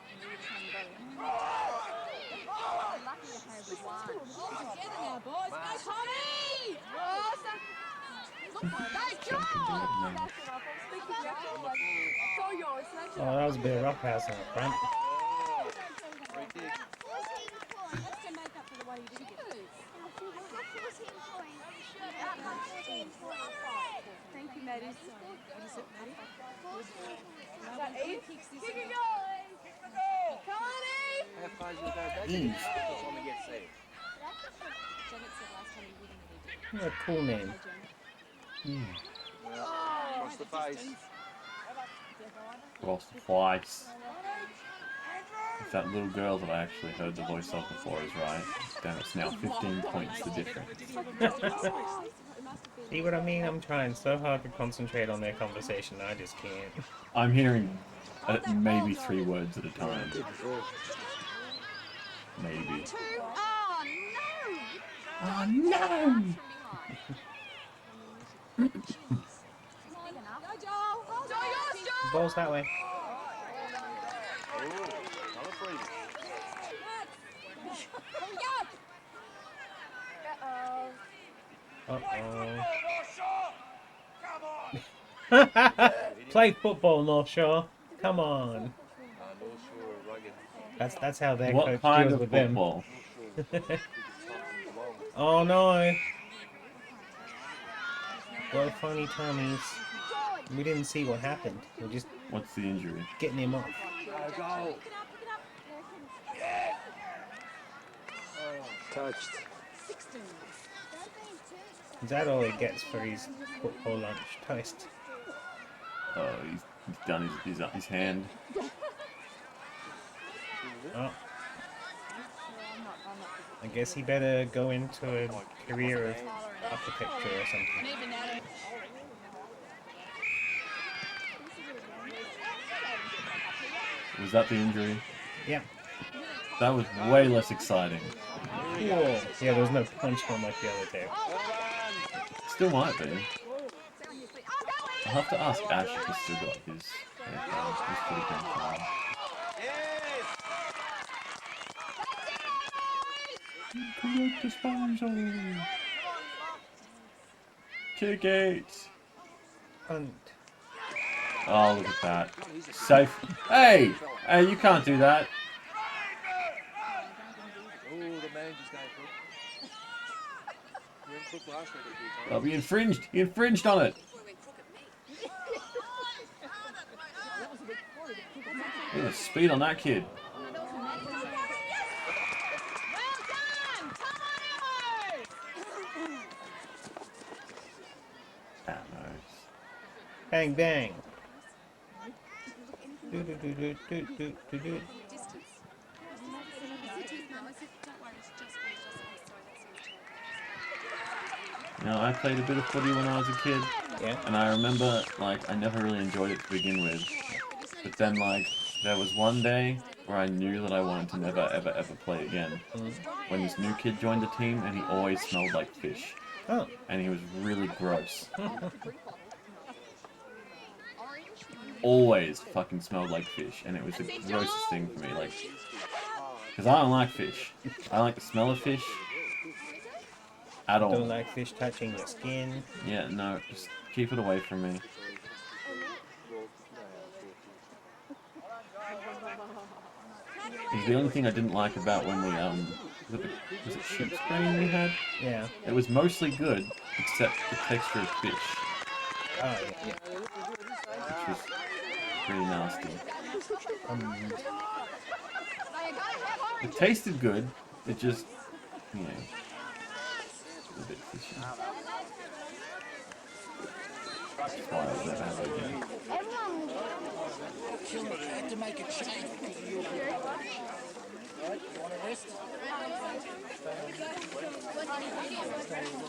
Lucky to have one. All together now, boys. Go, Tommy! Awesome. Go, John! That's it, I'll speak to Jeff always. It's all yours, that's Oh, that was a bit of rough house in the front. Free kick. That's to make up for the way you didn't get it. Thank you, Maddie. What is it, Maddie? Is that Eve? Kick it, guys! Come on, Eve! How far is your go back? Eve. That's when we get saved. Janet said last time you wouldn't. What a cool name. Across the face. Lost twice. If that little girl that I actually heard the voice of before is right, then it's now 15 points the difference. See what I mean? I'm trying so hard to concentrate on their conversation, I just can't. I'm hearing maybe 3 words at a time. Maybe. Oh, no! Go, Joel! Go, yours, Joel! Ball's that way. Oh, another freebie. Here we go! Uh-oh. Play football, North Shore. Come on. North Shore are rugged. That's how their What coach kind deals of with them. football? Oh no. What funny tummies. We didn't see what happened. We're just What's the injury? getting him off. Go. Touched. Is that all he gets for his football lunch? Toast. Oh, he's done his hand. Oh. I guess he better go into a career of architecture or something. Was that the injury? Yeah. That was way less exciting. Cool. Yeah, there was no punch on like the other two. Still might be. I'll have to ask Ash if he's still got his footy game fine. Correct disposal. Kick it. Punt. Oh, look at that. Safe. Hey! Hey, you can't do that. Oh, the manager's going crook. You went crook last week a few times. Oh, he infringed. He infringed on it. Look at the speed on that kid. Bang bang. Do do do do do do do do. Now, I played a bit of footy when I was a kid, Yeah. and I remember, like, I never really enjoyed it to begin with. But then, like, there was one day where I knew that I wanted to never, ever, ever play again. When this new kid joined the team, and he always smelled like fish. Oh. And he was really gross. Always fucking smelled like fish, and it was the grossest thing for me, like, because I don't like fish. I don't like the smell of fish at all. Don't like fish touching your skin. Yeah, no, just keep it away from me. The only thing I didn't like about when we was it sheep's brain we had? Yeah. It was mostly good, except the texture of fish, Oh yeah. which was pretty nasty. It tasted good. It just, you know, a bit fishy. That's why I was at Hello again. I had to make a change because of your good. Right? You want to rest?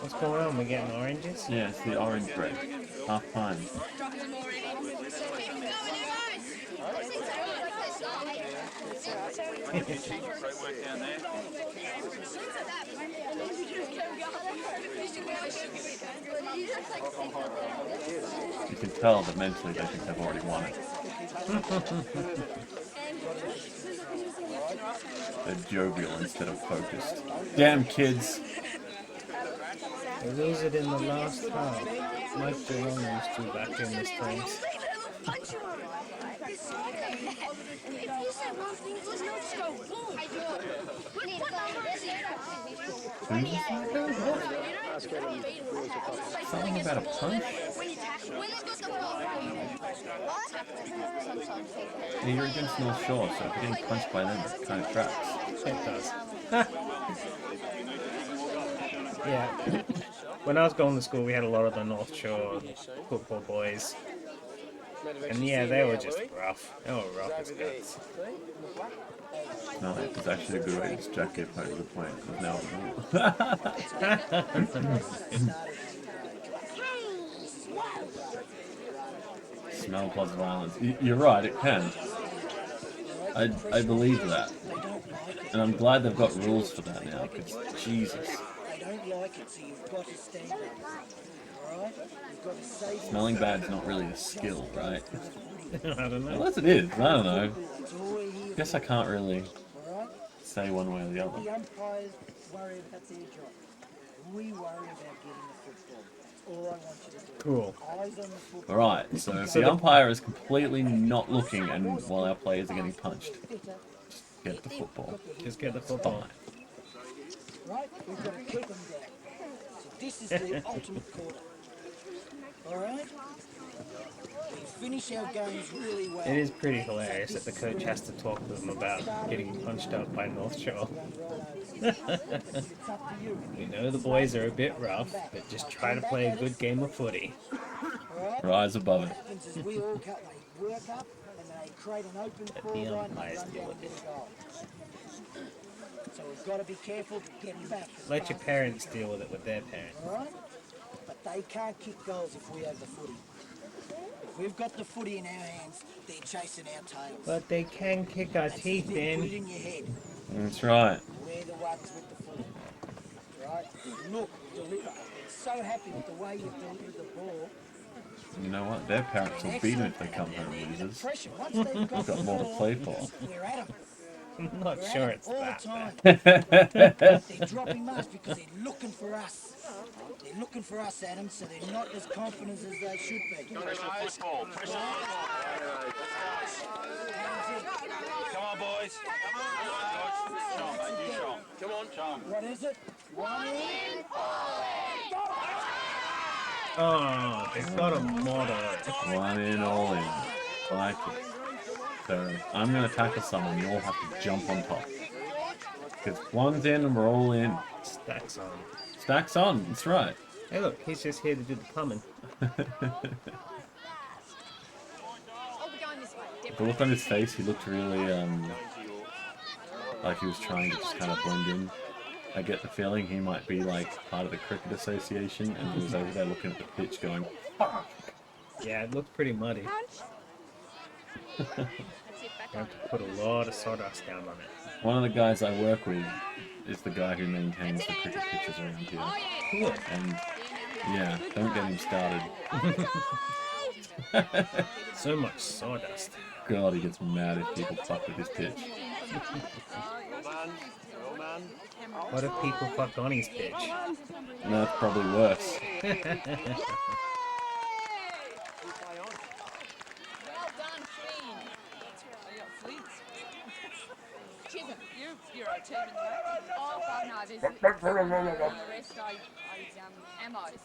What's going on? We're getting oranges? Yeah, it's the orange bread. Half time. You can tell that mentally they think they've already won it. They're jovial instead of focused. Damn kids! They lose it in the last half. Mike Jerome used to back in this place. Something about a punch? Yeah, you're against North Shore, so if you're getting punched by them, it kind of tracks. It does. Yeah. When I was going to school, we had a lot of the North Shore football boys. And yeah, they were just rough. They were rough as guts. No, it was actually a good way to Jack gave home the point. Now, smell plus violence. You're right, it can. I believe that. And I'm glad they've got rules for that now, because Jesus. They don't like it, so you've got to stand up. Alright? You've got to say Smelling bad's not really a skill, right? I don't know. Unless it is, I don't know. it's all we're here Guess I can't really Alright? say one way or the other. The umpires worry about their job. We worry about getting the football. That's all I want you to do. Cool. Eyes on the football. Alright, so if the umpire is completely not looking and while our players are getting punched, just get the football. Just get the football. Right? We've got to keep them down. So this is the ultimate quarter. Alright? We finish our games really well. It is pretty hilarious that the coach has to talk to them about getting punched up by North Shore. It's up to you. We know the boys are a bit rough, but just try to play a good game of footy. Alright? Rise above What it. happens is we all cut, they work up and they create an open the forward line and umpires run deal down with to it. the goal. So we've got to be careful to get him back. as Let your fast parents deal with it with their parents. Alright? But they can't kick goals if we have the footy. If we've got the footy in our hands, they're chasing our tails. But they can kick our That's teeth the thing, put it in. in your head. That's right. We're the ones with the footy. Right? Look, deliver. I'm so happy with the way you've delivered the ball. You know what? Their parents will beat them if they come home losers. Pressure. Once they've got They've got the more to ball, play for. we're at them. I'm not We're sure at it's them all that the bad. time. They're dropping us because they're looking for us. They're looking for us, Adam, so they're not as confident as they should be. Come on, boys. Come on, Tom. What is it? One in. Oh, they've got a model. One in, all in. Like it. So I'm going to tackle someone, you all have to jump on top. Because one's in and we're all in. Stacks on. Stacks on, that's right. Hey look, he's just here to do the plumbing. The look on his face, he looked really, like he was trying to just kind of blend in. I get the feeling he might be like part of the Cricket Association and he was over there looking at the pitch going, "Fuck." Yeah, it looked pretty muddy. You have to put a lot of sawdust down on it. One of the guys I work with is the guy who maintains the cricket pitches around here. Cool. And yeah, don't get him started. So much sawdust. God, he gets mad if people fuck with his pitch. What if people fuck on his pitch? And that's probably worse. Well done, Sheen. Chisholm. You're a team in that. Oh, well, no, there's the rest ammos.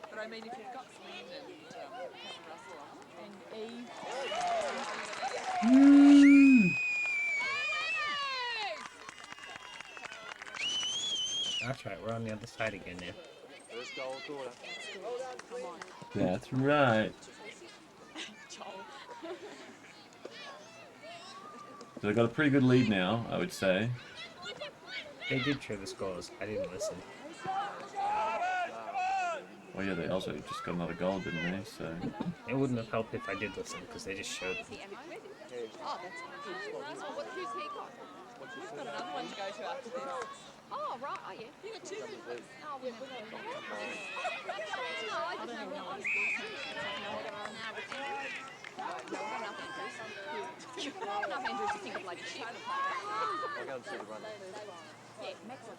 But I mean, if you've got Flynn and Russell and Eve. That's right, we're on the other side again now. First goal of the quarter. That's right. So they got a pretty good lead now, I would say. They did show the scores. I didn't listen. Oh yeah, they also just got another goal, didn't they? So It wouldn't have helped if I did listen because they just showed me. Oh, that's good. Who's he got? He's got another one to go to after this. Oh, right. Oh, yeah. You got two. Oh, we're not. No, I just know what I'm enough Andrews to think of like a shit. I'll go and see the run. Yeah, Mexico.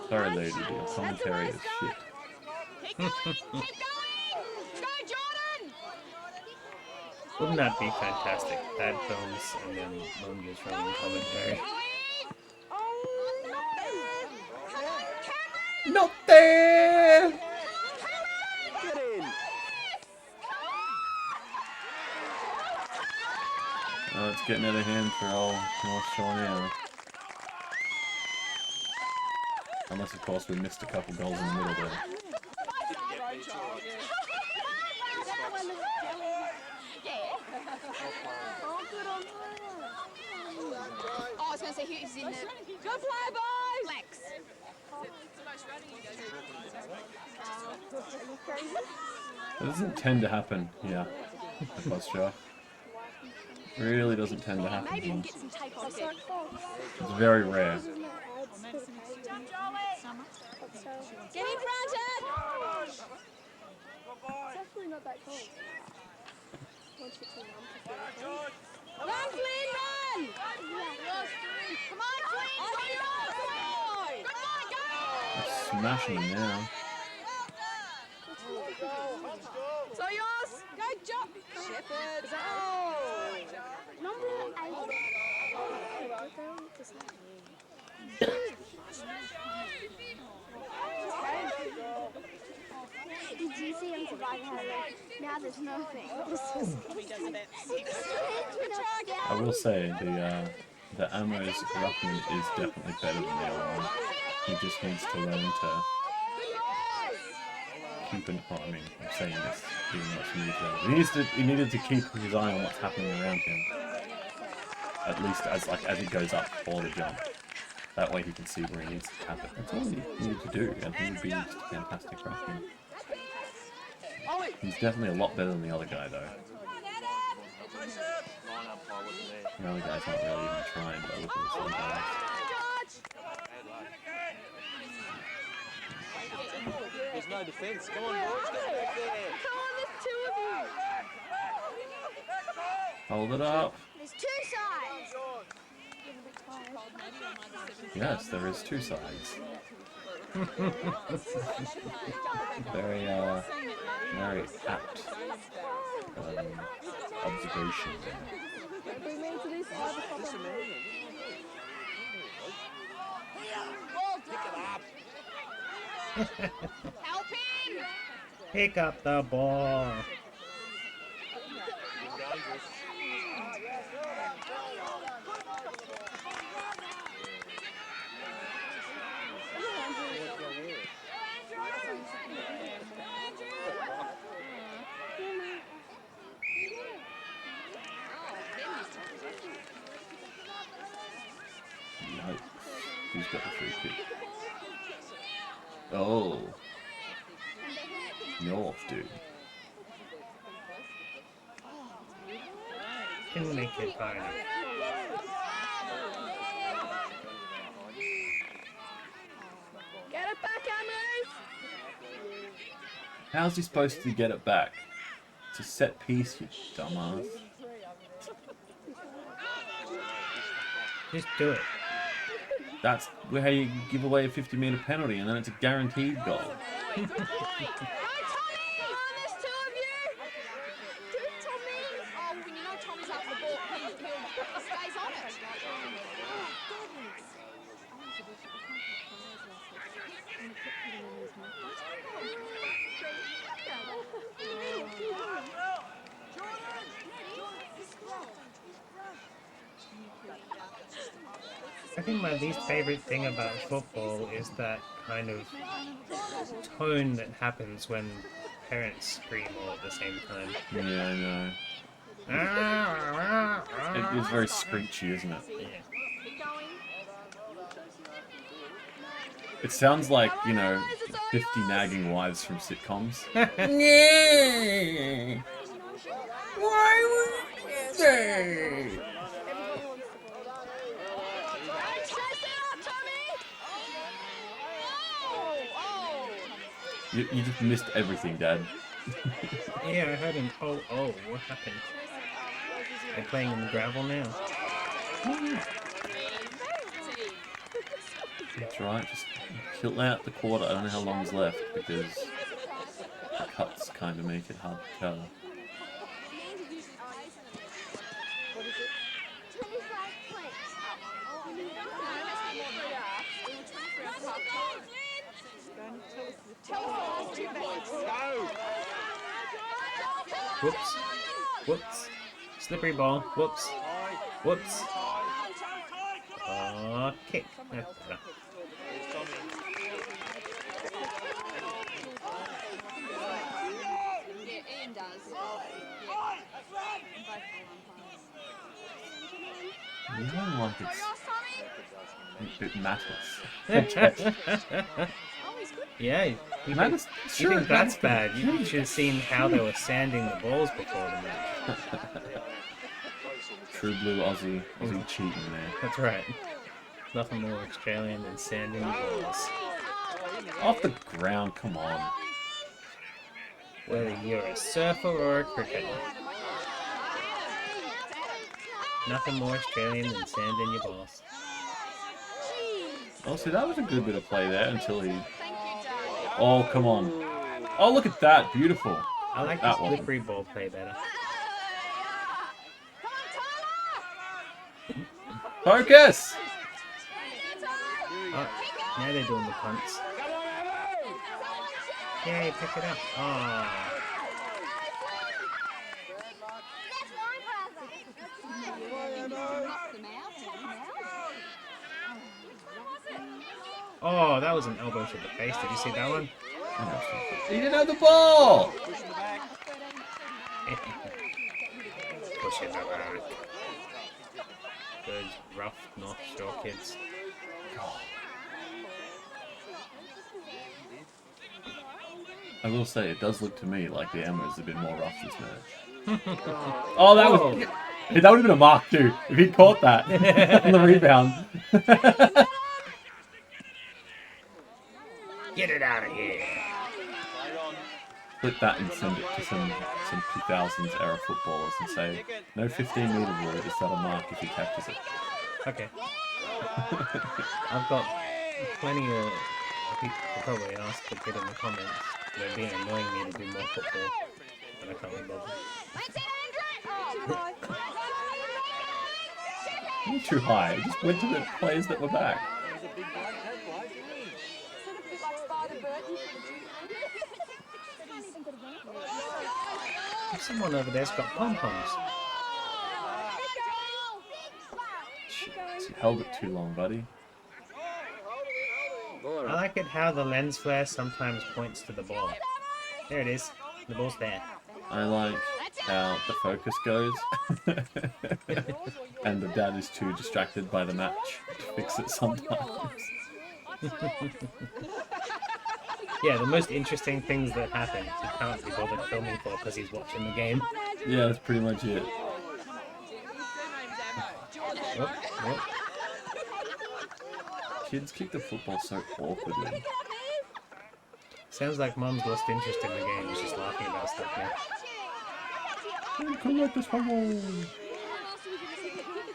sorry, lady, the commentary is shit. Keep going! Keep going! Go, Jordan! Wouldn't that be fantastic? Bad films and then Mungus running commentary. Not there! Get in! Oh, it's getting out of hand for old North Shore now. Unless, of course, we missed a couple goals in the middle there. Oh, I was going to say who's in the... Go play, boys! Lex. It doesn't tend to happen, yeah. The posture. Really doesn't tend to happen. Maybe we can get some tape on it. It's very rare. Get in front, Ed! It's actually not that cold. Once it's Run, Flynn, run! Come on, Flynn! Come on, go! Smashing them now. So yours! Go, jump! Shepherd! Oh! Number 8. Did you see him survive how now there's nothing? I will say the Ammo's ruckman is definitely better than the other one. He just needs to learn to keep an eye. I mean, I'm saying this even though it's new to him. He needed to keep his eye on what's happening around him. At least as it goes up for the jump. That way he can see where he needs to tap it. That's all he needed to do, and he would be just a fantastic ruckman. He's definitely a lot better than the other guy, though. The other guy's not really even trying, but look at this guy. There's no defence. Come on, boys, get back there. Come on, there's two of you! Hold it up. There's 2 sides. Yes, there is 2 sides. Very, very apt observation there. Bring me to this side of the problem. Help him! Pick up the ball. Yikes. Who's got the free kick? Oh. North, dude. Can make it far enough. Get it back, Amos! How's he supposed to get it back? It's a set piece, you dumbass. Just do it. That's how you give away a 50-meter penalty, and then it's a guaranteed goal. Go, Tommy! Come on, there's 2 of you! Do Tommy! Oh, when you know Tommy's after the ball, he stays on it. I think my least favorite thing about football is that kind of tone that happens when parents scream all at the same time. Yeah, I know. It is very screechy, isn't it? Yeah. It sounds like, you know, 50 nagging wives from sitcoms. Why would you say? You just missed everything, Dad. Yeah, I heard him. Oh, what happened? They're playing in the gravel now. That's right, just kill out the quarter. I don't know how long's left because the cuts kind of make it hard to tell. Whoops. Whoops. Slippery ball. Whoops. Whoops. Kick. That's better. Ian does. You don't like it matters. Yeah, you Matters- think, sure, you think that's it bad? matters. You should have seen how they were sanding the balls before the match. True blue Aussie cheating there. That's right. Nothing more Australian than sanding the balls. Off the ground, come on. Whether you're a surfer or a cricketer. Nothing more Australian than sanding your balls. Oh, see, that was a good bit of play there until he... Oh, come on. Oh, look at that. Beautiful. I like the That one. slippery ball play better. Focus! Oh, now they're doing the punts. Yay, pick it up. Oh. Oh, that was an elbow to the face. Did you see that one? He didn't have the ball! Push it back. Good, rough North Shore kids. I will say, it does look to me like the Emmers have been more rough this match. Oh, that was... That would have been a mark too, if he caught that on the rebound. Get it out of here. Flip that and send it to some 2000s era footballers and say, no 15-meter rule, is that a mark if he catches it? Okay. I've got plenty of people probably ask to get in the comments. They're being annoying me to do more football, but I can't be bothered. Not too high, it just went to the players that were back. Someone over there's got pom-poms. You held it too long, buddy. I like it how the lens flare sometimes points to the ball. There it is. The ball's there. I like how the focus goes and the dad is too distracted by the match to fix it sometimes. Yeah, the most interesting things that happen, he can't be bothered filming for because he's watching the game. Yeah, that's pretty much it. Whoop, whoop. Kids kick the football so awkwardly. Sounds like Mum's lost interest in the game. She's just laughing about stuff now. Collect this football.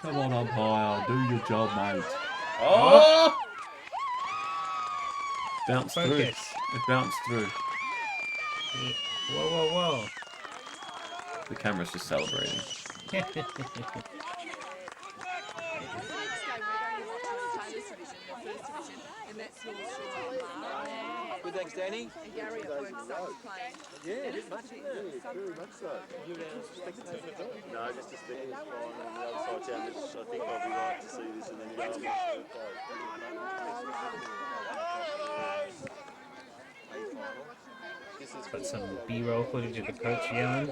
Come on, umpire. Do your job, mate. Oh! Bounced through. It Focus. bounced through. Whoa, whoa, whoa. The camera's just celebrating. division, the first division, and that's North Shore. Good, thanks, Danny. And Gary at work started playing. Yeah, very much so. You No, just to speak on the other side town, which I think I'll be right to see this and then go. Got some B-roll footage of the coach yelling.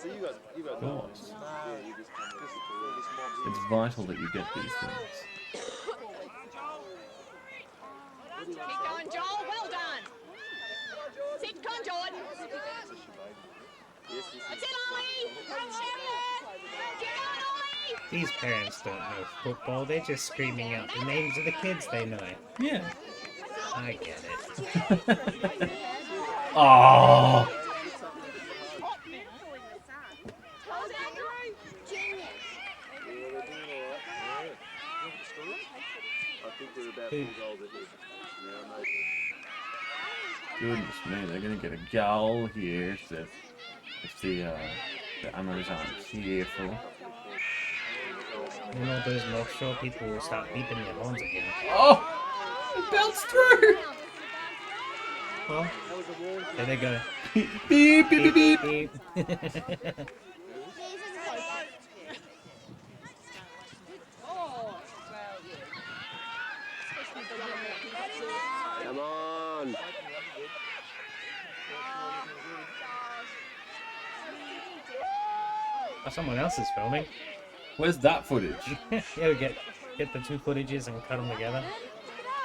So you guys, Of course. yeah, you just It's vital that you get these things. Keep going, Joel. Well done. Sit, come on, Jordan. That's it, Ollie. Get on, Ollie. These parents don't know football. They're just screaming out the names of the kids they know. Yeah. I get it. Oh. I think we're about 4 goals ahead. Now, mate. Goodness me, they're gonna get a goal here if the Ammos aren't careful. You know, those North Shore people will start beeping their horns again. Oh! It bounced through! Well, there they go. Beep, beep, beep, beep. Beep. Come on. Oh, someone else is filming. Where's that footage? Yeah, we get the two footages and cut them together.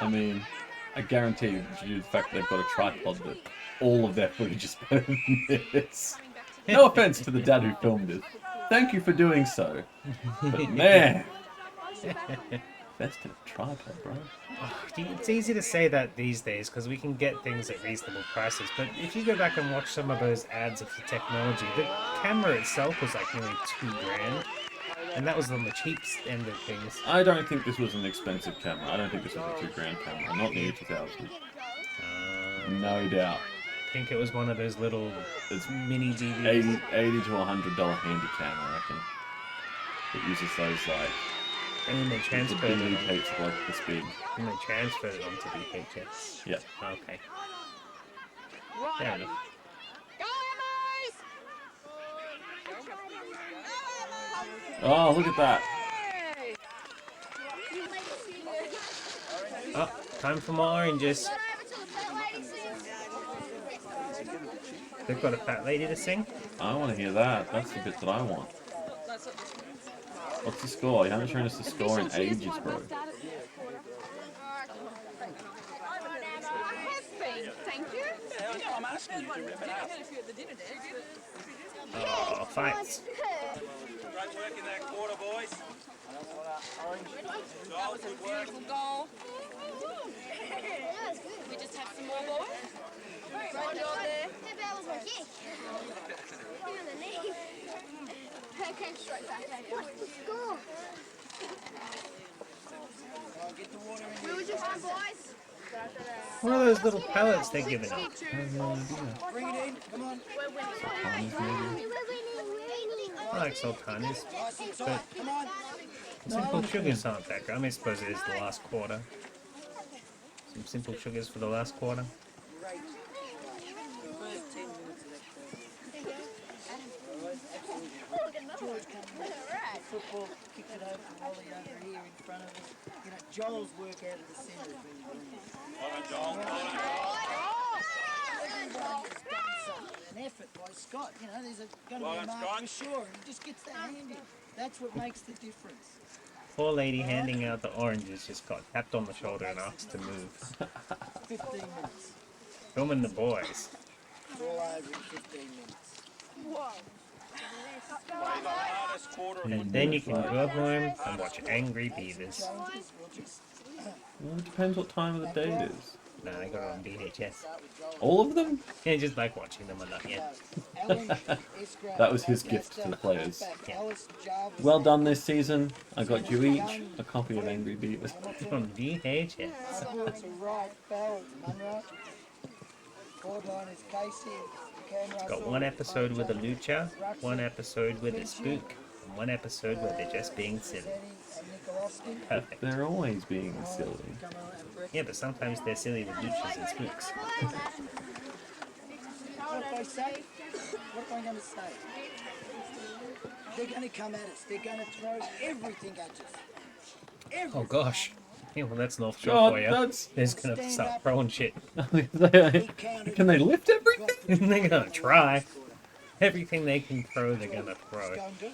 I mean, I guarantee you, due to the fact that they've got a tripod, that all of their footage is better than this. No offense to the dad who filmed it. Thank you for doing so. But man, best in a tripod, bro. It's easy to say that these days because we can get things at reasonable prices, but if you go back and watch some of those ads of the technology, the camera itself was like nearly $2,000, and that was on the cheap end of things. I don't think this was an expensive camera. I don't think this was a $2,000 camera. Not near 2000. No doubt. I think it was one of those little It's mini DVDs. 80 to $100 handy cam, I reckon. It uses those like And then they the transferred it. BB tapes like this big. And they transferred it onto VHS. Yeah. Okay. Fair enough. Go, Emmys! Oh, look at that. Oh, time for more oranges. They've got a fat lady to sing. I want to hear that. That's the bit that I want. What's the score? You haven't shown us the score in ages, bro. Thank you. I'm asking you to rip it up. Oh, fights. Great work in that quarter, boys. That was a beautiful goal. We just have some more boys. Right job there. That was my kick. On the knee. That came straight back at you. What's the score? Where was your time, boys? What are those little pellets they're giving out? Bring it in. Come on. I like sultanas, but Come on. simple sugars aren't that good. I mean, I suppose it is the last quarter. Some simple sugars for the last quarter. Football kicked it over to Wally over here in front of us. You know, Joel's work out of the centre has been brilliant. Everybody's done an effort by Scott. You know, there's going to be a mark for sure. And he just gets that hand in. That's what makes the difference. Poor lady handing out the oranges just got tapped on the shoulder and asked to move. 15 minutes. Filming the boys. It's all over in 15 minutes. And then you can go home and watch Angry Beavers. Well, it depends what time of the day it is. Nah, I got it on VHS. All of them? Yeah, just like watching them or not yet. That was his gift to the players. Yeah. Well done this season. I got you each a copy of Angry Beavers. On VHS. To right, Farrell, Munro. Forward line is Casey. Got one episode with a lucha, one episode with a spook, And one episode where they're just being silly. Perfect. They're always being silly. Yeah, but sometimes they're silly with leeches and spooks. What if I say? What am I going to say? They're going to come at us. They're going to throw everything at us. Everything. Oh gosh. Yeah, well, that's an offshore God, for you. that's- They're just gonna start throwing shit. Can they lift everything? They're gonna try. Everything they can throw, they're gonna throw. Go and do it.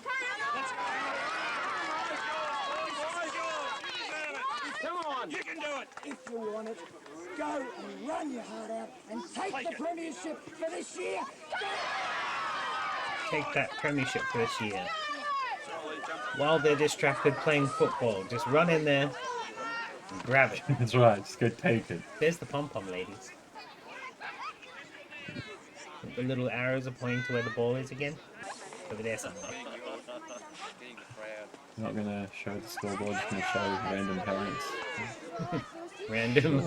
Come on! You can do it! If you want it, go and run your heart out and take the premiership for this year. Take that premiership for this year. While they're distracted playing football, just run in there and grab it. That's right, just go take it. There's the pom-pom ladies. The little arrows are pointing to where the ball is again. Over there somewhere. You're not gonna show the scoreboard, just gonna show random parents. Random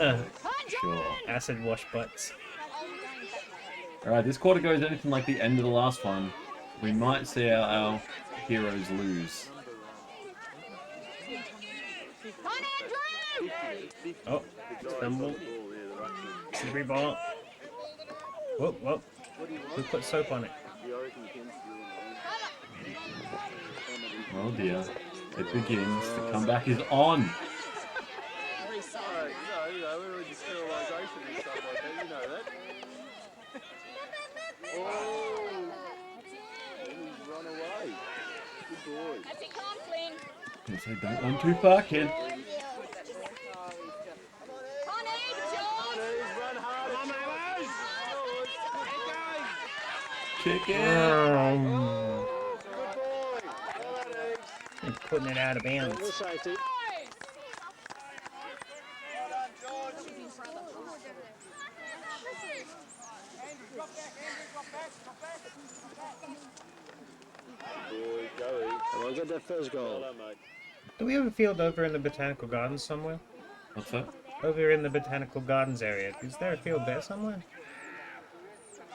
Sure. acid wash butts. Alright, this quarter goes anything like the end of the last one. We might see our heroes lose. Oh, stumble. Slippery ball. Whoop, whoop. Who put soap on it? Oh dear. It begins. The comeback is on. No, we're with the sterilisation and stuff like that, you know that. Oh! He's run away. Good boy. That's it, come on, Flynn. You say don't run too far, kid. On Eve, George. Please run hard. Come on, Kick it. Good boy. Well done, Eve. And putting it out of bounds. Good safety. Boy, go Eve. Come on, get that first goal. Well done, mate. Do we have a field over in the Botanical Gardens somewhere? What's that? Over in the Botanical Gardens area. Is there a field there somewhere?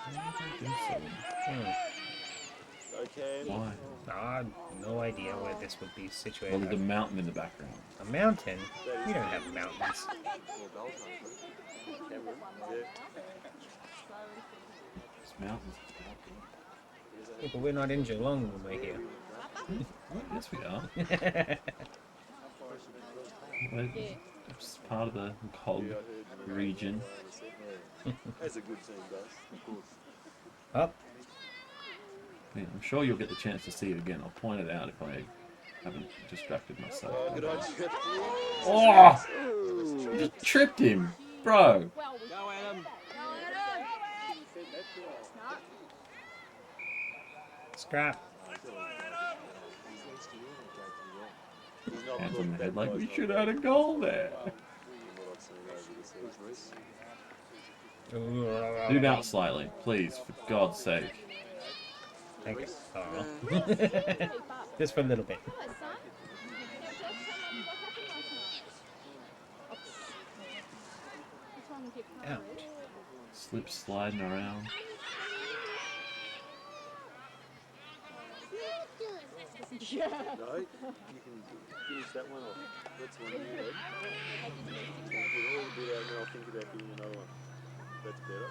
I don't think so. Okay. Why? Ah, no idea where this would be Well, situated. there's a mountain in the background. A mountain? We don't have mountains. There's mountains. Yeah, but we're not in Geelong when we're here. Yes, we are. It's part of the COG region. That's a good team, guys. Of course. Up. Yeah, I'm sure you'll get the chance to see it again. I'll point it out if I haven't distracted myself. Oh, good idea. Oh! Just tripped him, bro. Go, Adam. Scrap. Hands on the head like we should have had a goal there. Move out slightly, please, for God's sake. Thank you. Oh. Just for a little bit. Ouch. Slip sliding around. No, you can finish that one off. That's one you had. Put all the bit out and then I'll think about doing another one. That's better.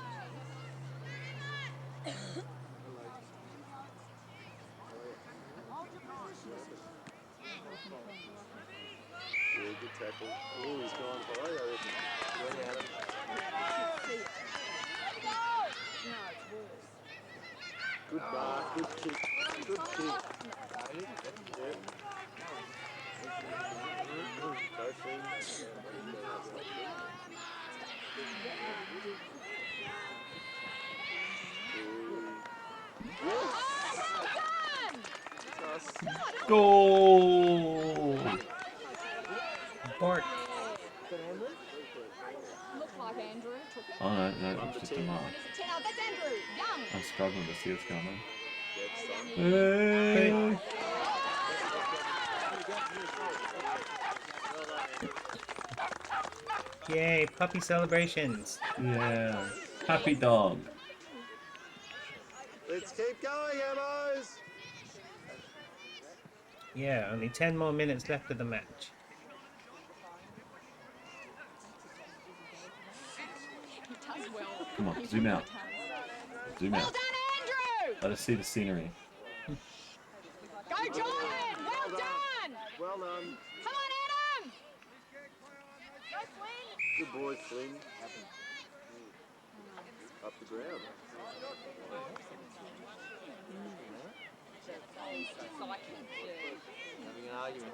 Yeah, good tackle. Oh, he's gone high, I reckon. Well, Adam. Good mark, good kick, good kick. Yeah. Go Finn. Goal! Bort. Looked like Andrew. Took it. Oh no, no, it was just a mark. It's a 10. Oh, that's Andrew. Young. I'm struggling to see what's going on. Hey. Yay, puppy celebrations. Yeah. Happy dog. Let's keep going, Emmos! Yeah, only 10 more minutes left of the match. Come on, zoom out. Zoom Well out. done, Andrew! Let us see the scenery. Go, Jordan! Well done! Well done. Come on, Adam! Go, Flynn! Good boy, Flynn. Up the ground. Having an argument.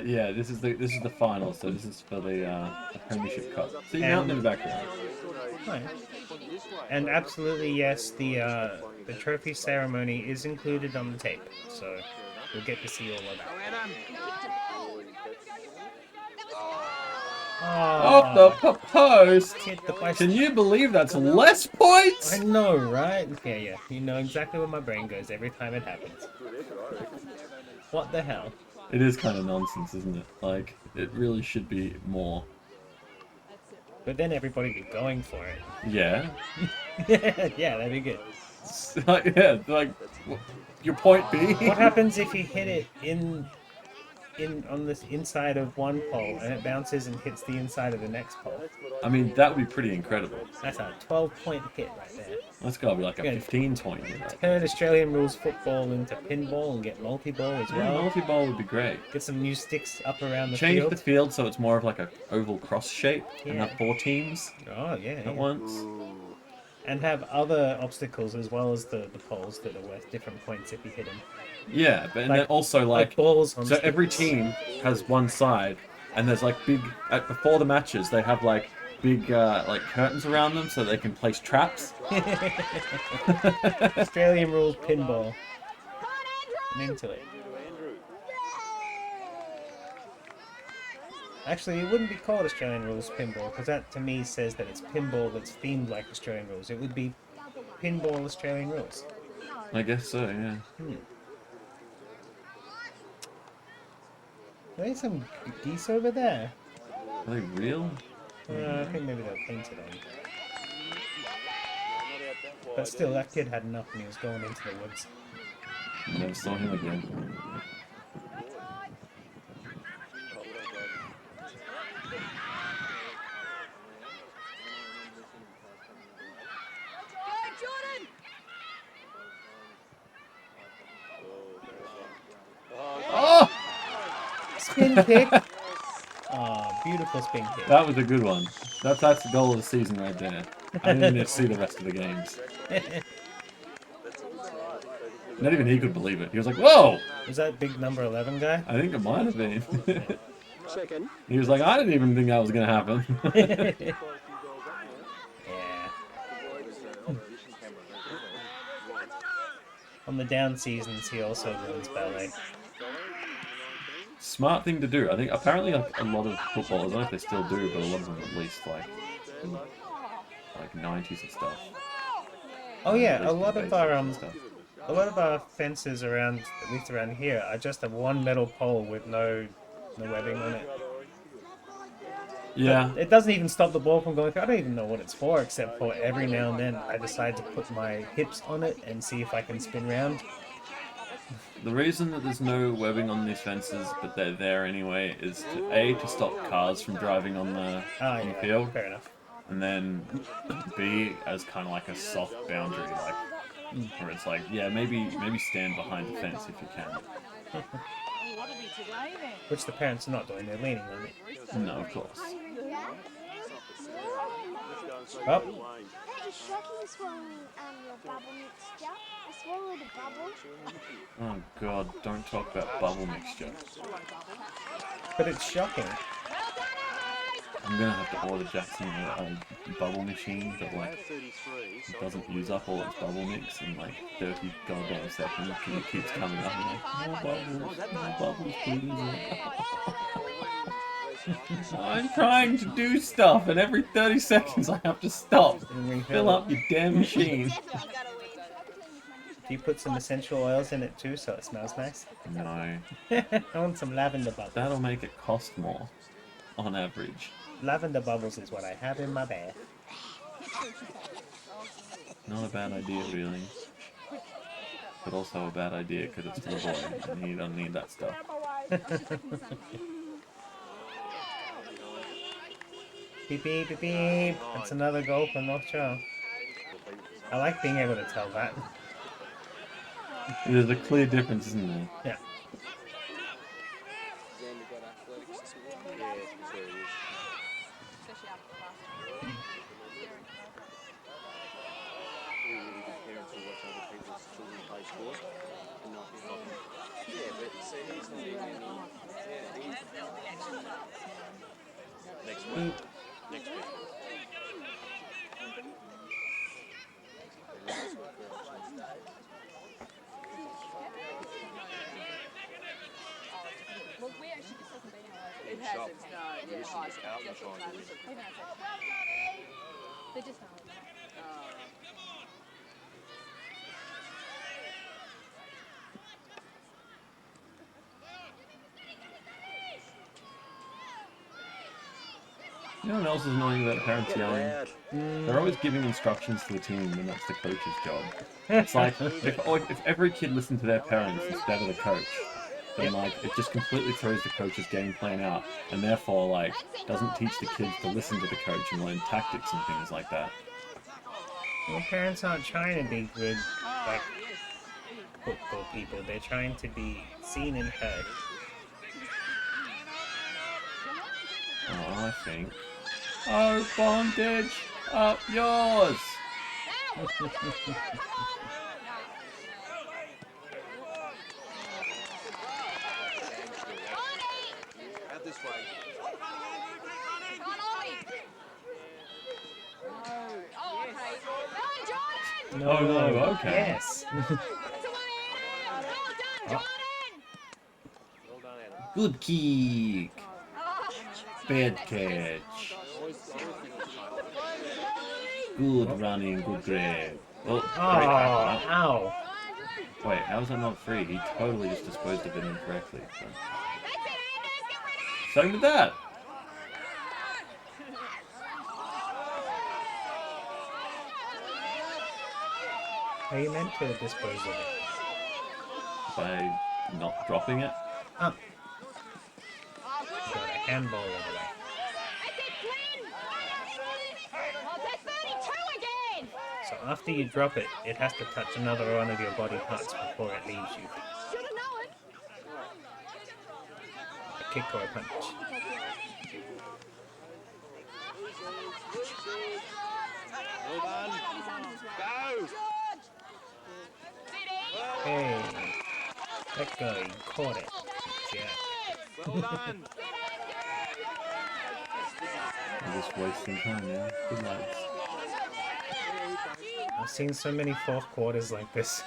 Yeah, this is the final, so this is for the Premiership Cup. See Mountain in the background. Right. And absolutely yes, the trophy ceremony is included on the tape, so you'll get to see all of that. Off the post! Hit the post. Can you believe that's less points? I know, right? Yeah. You know exactly where my brain goes every time it happens. What the hell? It is kind of nonsense, isn't it? Like, it really should be more. But then everybody be going for it. Yeah. Yeah, that'd be good. Yeah, like, your point be? What happens if you hit it on this inside of one pole and it bounces and hits the inside of the next pole? I mean, that would be pretty incredible. That's a 12-point hit right there. That's gotta be like a 15-point hit. Right? Turn Australian rules football into pinball and get multi-ball as Yeah, well. multi-ball would be great. Get some new sticks up around the Change field. the field so it's more of like a oval cross shape and Yeah. have 4 teams Oh, yeah. at once. And have other obstacles as well as the poles that are worth different points if you hit them. Yeah, but and Like- then also like balls on so every sticks. team has one side, and there's like big before the matches they have like big like curtains around them so they can place traps. Australian rules pinball. I'm into it. Actually, it wouldn't be called Australian rules pinball because that to me says that it's pinball that's themed like Australian rules. It would be pinball Australian rules. I guess so, yeah. There's some geese over there. Are they real? I think maybe they're painted on. But still, that kid had enough when he was going into the woods. I never saw him again. Go, Jordan! Oh! Spin kick. Oh, beautiful spin kick. That was a good one. That's the goal of the season right there. I didn't even see the rest of the games. Not even he could believe it. He was like, "Whoa!" Was that big number 11 guy? I think it might have been. Second. He was like, "I didn't even think that was gonna happen." Yeah. On the down seasons, he also runs ballet. Smart thing to do. I think apparently like a lot of football, I don't know if they still do, but a lot of them at least like 90s and stuff. Oh yeah, At least a lot the of basics our and stuff. a lot of our fences around, at least around here, are just a one metal pole with no webbing on it. Yeah, It doesn't even stop the ball from going through. I don't even know what it's for, except for every now and then I decide to put my hips on it and see if I can spin round. the reason that there's no webbing on these fences, but they're there anyway, is to stop cars from driving on the field, Fair enough. and then B as kind of like a soft boundary, like where it's like, yeah, maybe stand behind the fence if you can. Which the parents are not doing, they're leaning on it. No, of course. Up. That is shocking swallowing your bubble mixture. I swallowed a bubble. Oh god, don't talk about bubble mixture. But it's shocking. I'm gonna have to order Jackson a bubble machine that like doesn't use up all its bubble mix in like 30 goddamn seconds because it keeps coming up and like, more bubbles, please. I'm trying to do stuff and every 30 seconds I have to stop. Fill up your damn machine. Do you put some essential oils in it too so it smells nice? No, I want some lavender bubbles. that'll make it cost more on average. Lavender bubbles is what I have in my bath. Not a bad idea, really. but also a bad idea because it's for a boy and he doesn't need that stuff. Beep beep beep beep. That's another goal for North Shore. I like being able to tell that. There's a clear difference, isn't there? Yeah. Xander got athletics this morning. Yeah, that's where he is. We really good parents who watch other people's children play sport and not be helping. Yeah, but see, he's not even any. Yeah, he's. Next week. Next week. Well, we actually just hasn't been our way. It hasn't, no. This is out and trying to win. They're just not. You know what else is annoying about parents yelling? They're always giving instructions to the team when that's the coach's job. It's like, if every kid listened to their parents instead of the coach, then like, it just completely throws the coach's game plan out, and therefore like, doesn't teach the kids to listen to the coach and learn tactics and things like that. Well, parents aren't trying to be good, like, football people. They're trying to be seen and heard. Oh, I think. Oh, bondage! Up yours! Out this way. Oh, okay. Jordan! No, Oh, no, okay. Yes. Well done, Jordan! Well done, Adam. Good kick! Bad catch. Good running, good grab. Oh, great Oh, tackle. ow. Wait, how is that not free? He totally just disposed of it incorrectly. So did that! How you meant to dispose of it? By not dropping it. Oh. Got a handball over there. So after you drop it, it has to touch another one of your body parts before it leaves you. A kick or a punch. Well done. Go! Hey, that guy caught it. Jack. Well done. I'm just wasting time now. Good lads. I've seen so many fourth quarters like this.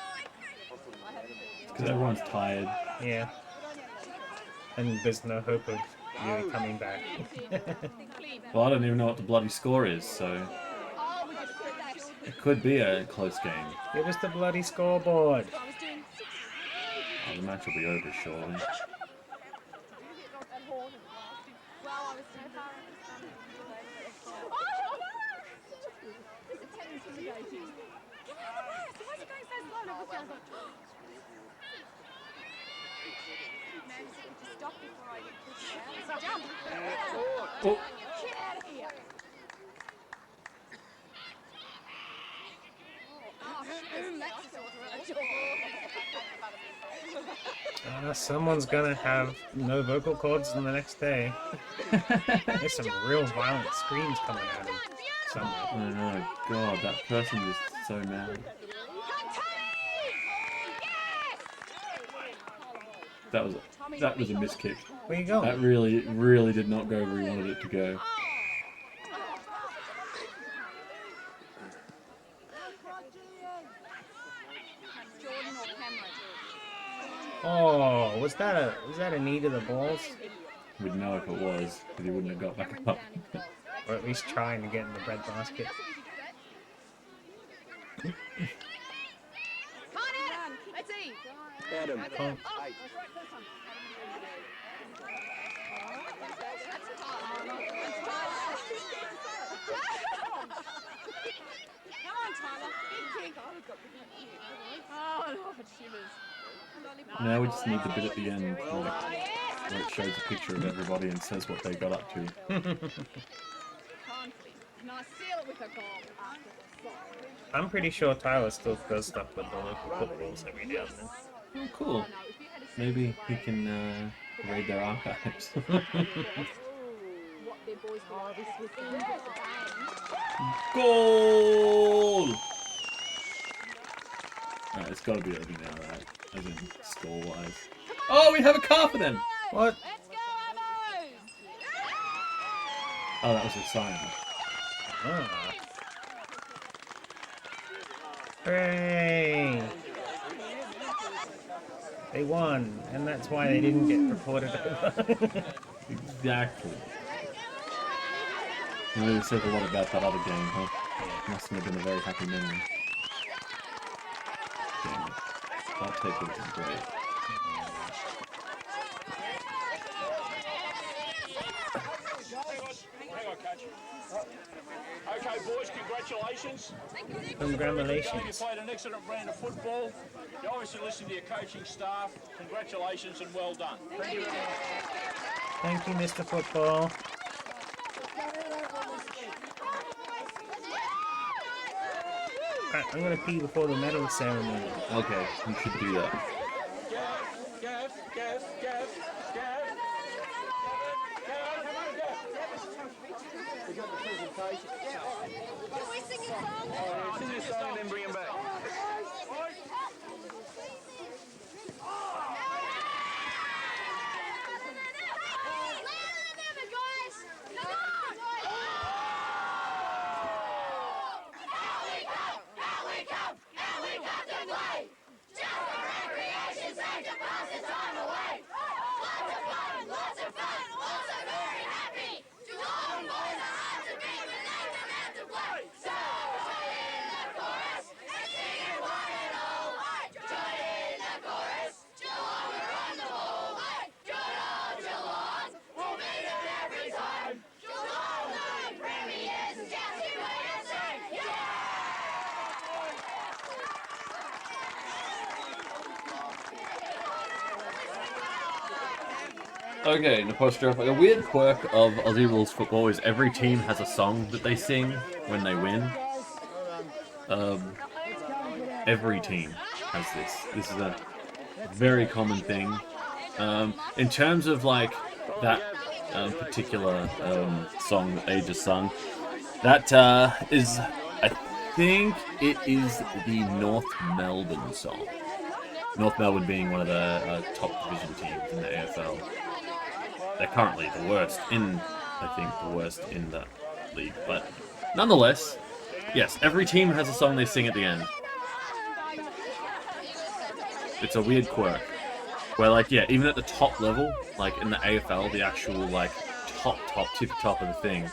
Because everyone's tired. Yeah. And there's no hope of you coming back. Well, I don't even know what the bloody score is, so it could be a close game. Give us the bloody scoreboard. Oh, the match will be over shortly. Oh. Someone's gonna have no vocal cords on the next day. There's some real violent screams coming out of somewhere. Oh no, God, that person is so mad. That was a miss kick. Where you going? That really did not go where he wanted it to go. Oh, was that a knee to the balls? We'd know if it was, because he wouldn't have got back up. Or at least trying to get in the bread basket. Adam. Oh. Now we just need the bit at the end where it shows a picture of everybody and says what they got up to. I'm pretty sure Tyler still does stuff with the local footballs every now and then. Oh, cool. Maybe he can raid their archives. Goal! Alright, it's gotta be over now, right? As in, score-wise. Oh, we have a car for them! What? Oh, that was a sign. Ah. Hooray! They won, and that's why they didn't get reported over. Exactly. It really says a lot about that other game, huh? Must have been a very happy memory. Damn it. That take would have been great. Hang on, coach. Okay, boys, congratulations. You Congratulations. played an excellent brand of football. You obviously listened to your coaching staff. Congratulations and well done. Thank you. Thank you, Mr. Football. Right, I'm gonna pee before the medal ceremony. Okay, you should do that. Gav. We got the presentation. Can we sing a song? Sing this song and then bring him back. Okay, an apostrophe. A weird quirk of Aussie rules football is every team has a song that they sing when they win. Every team has this. This is a very common thing. In terms of like that particular song that they just sung, that is, I think it is the North Melbourne song. North Melbourne being one of the top division teams in the AFL. They're currently the worst in that league, but nonetheless, yes, every team has a song they sing at the end. It's a weird quirk. Where, like, yeah, even at the top level, like in the AFL, the actual, like, tip top of the thing,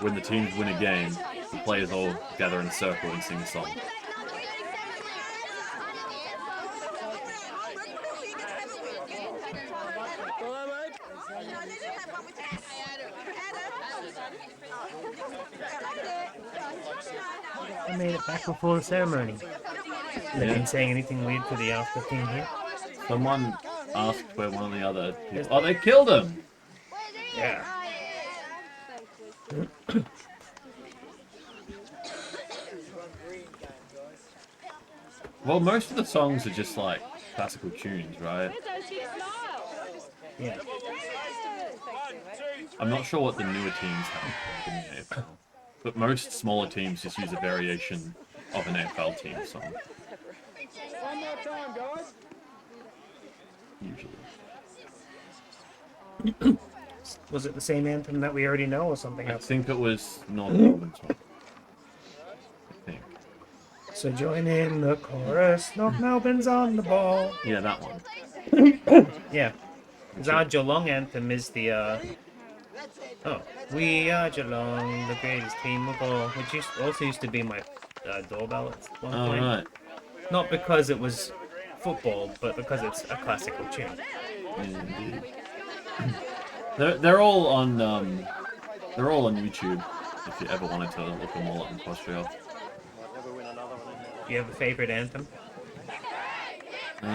when the teams win a game, the players all gather in a circle and sing a song. I made it back before the ceremony. They didn't say anything weird to the after team here. Someone asked where one of the other people... Oh, they killed him! Yeah. Well, most of the songs are just like classical tunes, right? Yeah. I'm not sure what the newer teams have in the AFL, but most smaller teams just use a variation of an AFL team song. One more time, guys. Usually. Was it the same anthem that we already know or something I else? think it was North Melbourne's one. I think. So join in the chorus. North Melbourne's on the ball. Yeah, that one. Yeah. Because our Geelong anthem is the, oh, we are Geelong, the greatest team of all, which also used to be my doorbell at one point. Right. Not because it was football, but because it's a classical tune. Indeed. They're all on YouTube. If you ever wanted to look them all up in Austria. Do you have a favorite anthem? I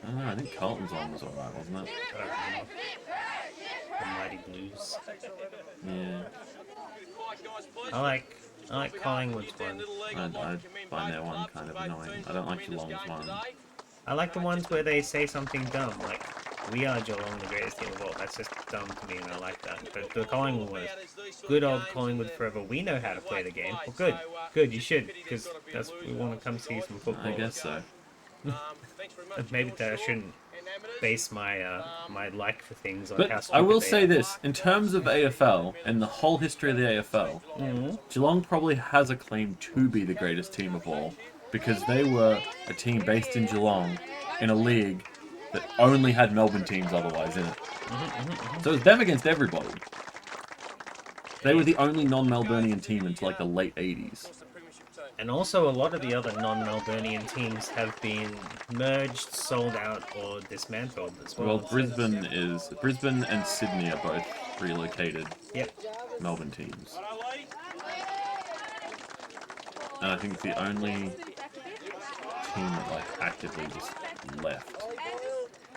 don't know, I think Carlton's one was alright, wasn't it? I don't know. The Mighty Blues. Yeah. I like Collingwood's one. I find that one kind of annoying. I don't like Geelong's one. I like the ones where they say something dumb, like, "We are Geelong, the greatest team of all." That's just dumb to me, and I like that. But the Collingwood one is good old Collingwood forever. We know how to play the game. Well, good, you should, because that's we want to come see some football. I guess so. Maybe that I shouldn't base my my like for things on But how I stupid will they say are. this, in terms of AFL, and the whole history of the AFL, Geelong probably has a claim to be the greatest team of all, because they were a team based in Geelong, in a league that only had Melbourne teams otherwise in it. So it was them against everybody. They were the only non-Melburnian team until like the late 80s. And also, a lot of the other non-Melburnian teams have been merged, sold out, or dismantled as well. Well, Brisbane and Sydney are both relocated Yep. Melbourne teams. And I think the only team that like actively just left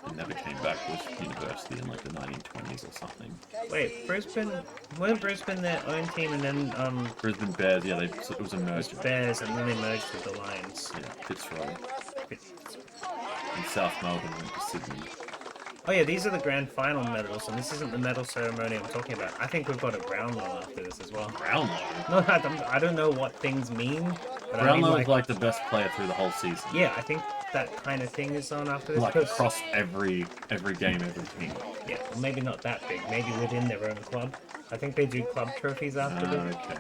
and never came back was University in like the 1920s or something. Wait, weren't Brisbane their own team, and then Brisbane Bears, yeah, it was a merger. Bears, and then they merged with the Lions. Yeah, Fitzroy. And South Melbourne went to Sydney. Oh yeah, these are the grand final medals, and this isn't the medal ceremony I'm talking about. I think we've got a Brownlow after this as well. Brownlow? No, I don't know what things mean. But Brownlow I mean, is like the best player through the whole season. Yeah, I think that kind of thing is on after this. Like 'cause- across every game, every team. Yeah, well, maybe not that big. Maybe within their own club. I think they do club trophies after this. Okay.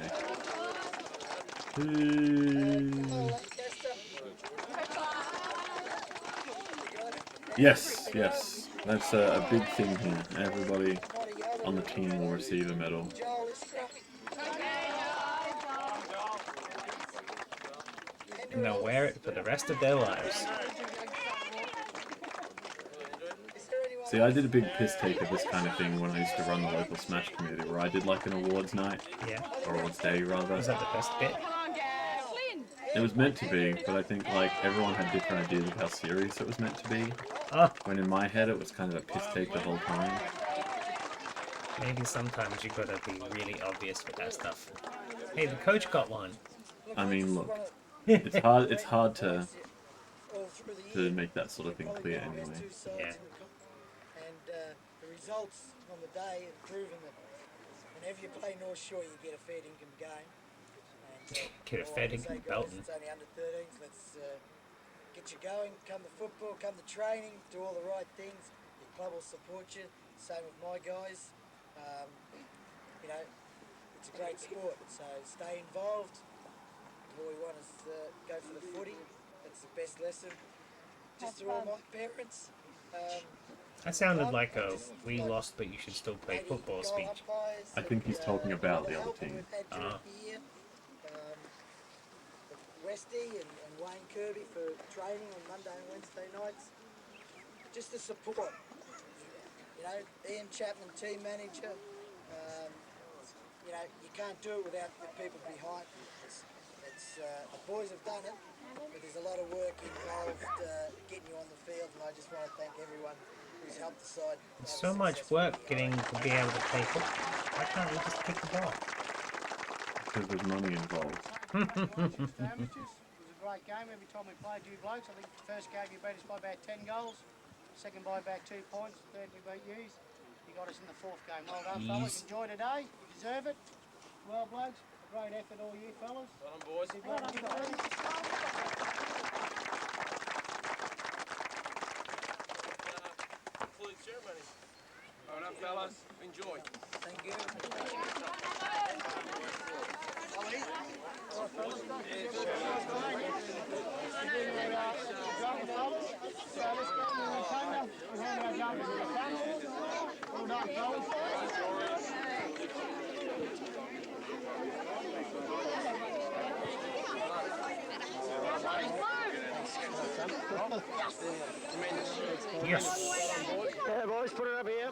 Yes. That's a big thing here. Everybody on the team will receive a medal. And they'll wear it for the rest of their lives. See, I did a big piss take of this kind of thing when I used to run the local Smash community, where I did like an awards night. Yeah. Or awards day, rather. Was that the best bit? It was meant to be, but I think like everyone had different ideas of how serious it was meant to be. When in my head it was kind of a piss take the whole time. Maybe sometimes you gotta be really obvious with that stuff. Hey, the coach got one. I mean, look, it's hard to make that sort of thing clear anyway. Yeah. And the results on the day have proven that whenever you play North Shore, you get a fair income game. Get a fair income belting. It's only under 13s. Let's get you going. Come to football, come to training, do all the right things. Your club will support you. Same with my guys. You know, it's a great sport. So stay involved. All we want is go for the footy. That's the best lesson. Just to all my parents. That sounded like a "we lost but you should still play football" speech. I think he's talking about the other team. Westy and Wayne Kirby for training on Monday and Wednesday nights. Just the support. You know, Ian Chapman, team manager. You know, you can't do it without the people behind. The boys have done it, but there's a lot of work involved getting you on the field, and I just want to thank everyone who's helped the side. There's so much work getting to be able to play football. Why can't we just kick the ball? Because there's money involved. It was a great game. Every time we played you blokes, I think the first game you beat us by about 10 goals, second by about 2 points, third we beat you. You got us in the fourth game. Well done, fellas. Enjoy today. You deserve it. Well, blokes, a great effort all you fellas. Well done, boys. Well done, Conclude ceremony. Well done, fellas. Enjoy. Thank you. Yes. Yeah, boys, put it up here.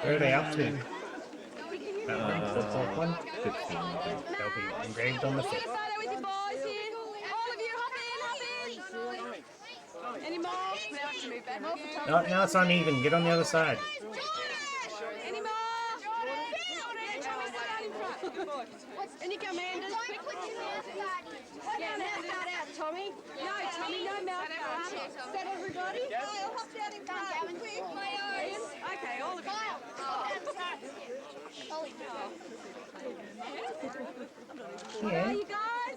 Where are they up to? football one. 15, I think. They'll be engraved on the Get a fit. photo with your boys here. All of you, hop in. Any more? Now I have to move back again. Oh, now it's uneven. Get on the other side. Any more? Yeah, Tommy, sit down in front. Good boy. And you come, Anders. Yeah, mouth guard out, Tommy. No, Tommy, no mouth guard. Is that everybody? I'll hop down in front. Quick, okay, all of you. Where Yeah. are you guys?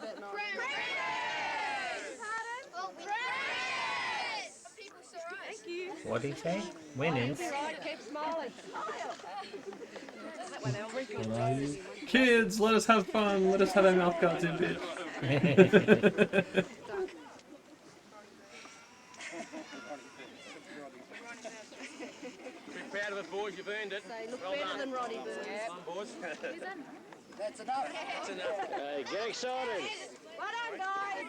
Thank you. What did he say? Winners. Right, keep smiling. Kids, let us have fun. Let us have our mouth guards in bed. Proud of it, boys. You've earned it. They look better than Roddy Bird. Come on, boys. That's enough. That's enough. Hey, get excited. Well done, guys.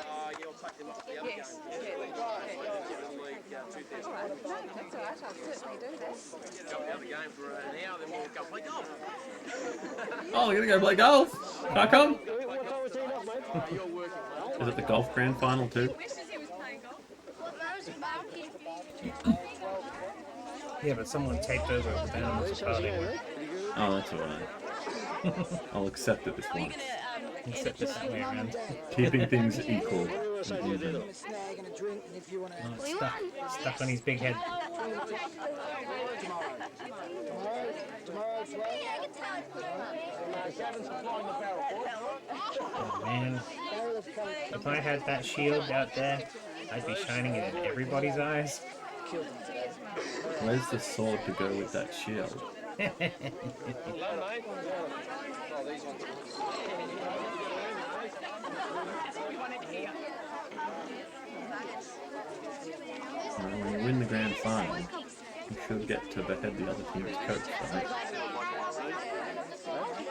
Oh, you'll take them off the other game. That's all right. I'll certainly do that. Jump the other game for an hour, then we'll go play golf. Oh, we're gonna go play golf. Can I come? What time was teeing off, mate? Oh, you're working, mate. Is it the golf grand final too? Wishes he was playing golf. Yeah, but someone taped over the bounds party. Oh, that's alright. I'll accept it this once. Except this way around. Keeping things equal. A snag and a drink, and if you want to. Oh, it's stuck on his big head. Tomorrow's well. Oh, man. If I had that shield out there, I'd be shining it in everybody's eyes. Where's the sword to go with that shield? When you win the grand final, you should get to behead the other team's coach, right?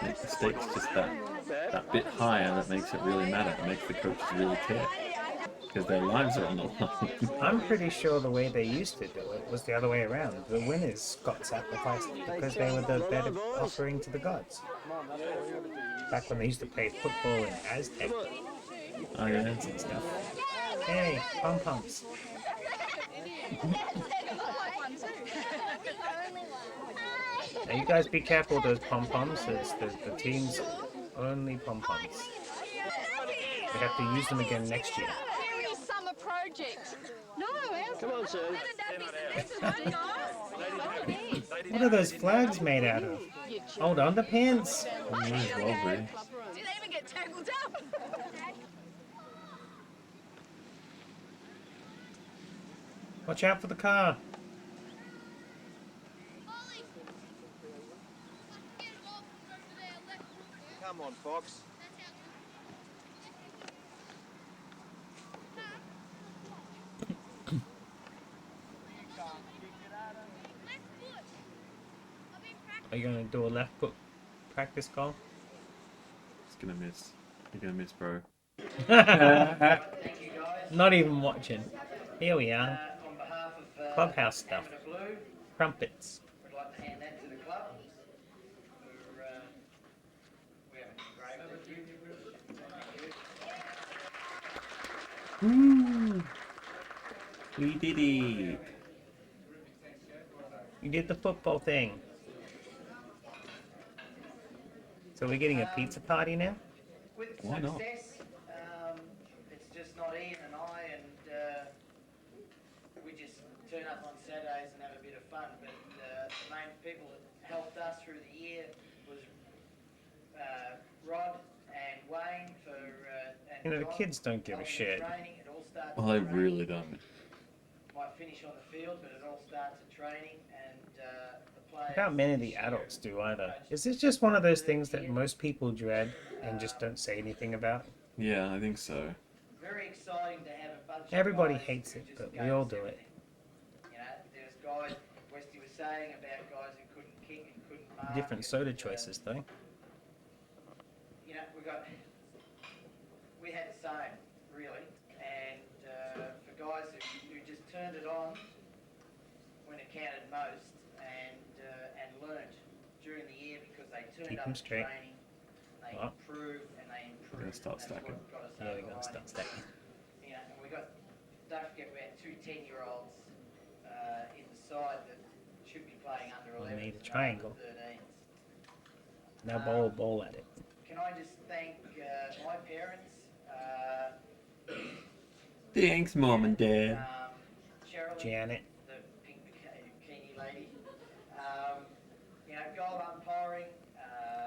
Make the stakes just that bit higher, that makes it really matter. It makes the coaches really care. Because their lives are on the line. I'm pretty sure the way they used to do it was the other way around. The winners got sacrificed because they were the better offering to the gods. Back when they used to play football in Aztec Oh yeah. and stuff. Hey, pom-poms. Now you guys be careful with those pom-poms. It's the team's only pom-poms. We have to use them again next year. Summer project. No, Come on, sir. What are those flags made out of? Hold on, the pants. Might as well be. Did they even get tangled up? Watch out for the car. Come on, Fox. Are you gonna do a left foot practice call? It's gonna miss. You're gonna miss, bro. Not even watching. Here we are. On behalf of Clubhouse stuff. Blue, Crumpets. we'd like to hand that to the club. We have an engraving. Woo! We did it. You did the football thing. So we're getting a pizza party now? With Why not? success, it's just not Ian and I, and we just turn up on Saturdays and have a bit of fun. But the main people that helped us through the year was Rod and Wayne for. And You know, the John kids don't give a helping shit. with training. It all starts Well, at they training. really don't. Might finish on the field, but it all starts at training, and the players. Not many of the adults do either. Is this just one of those things that most people dread and just don't say anything about? Yeah, I think so. Very exciting to have a bunch of Everybody guys hates who it, just but we gave all us do it. everything. You know, there's guys, Westy was saying about guys who couldn't kick and couldn't mark. Different and, soda choices, though. You know, we had the same, really. And for guys who just turned it on when it counted most and learnt during the year because they them straight. They What? improve and they improve. We're gonna start That's what stacking. we've got us Yeah, over we're the gonna line. start stacking. You know, and we got. Don't forget we have two 10-year-olds in the side that should be playing under We 11s made a and triangle. under 13s. Now ball at it. Can I just thank my parents, Thanks, Mom and Dad. Cheryl, Janet. the pink bikini lady, you know, goal umpiring.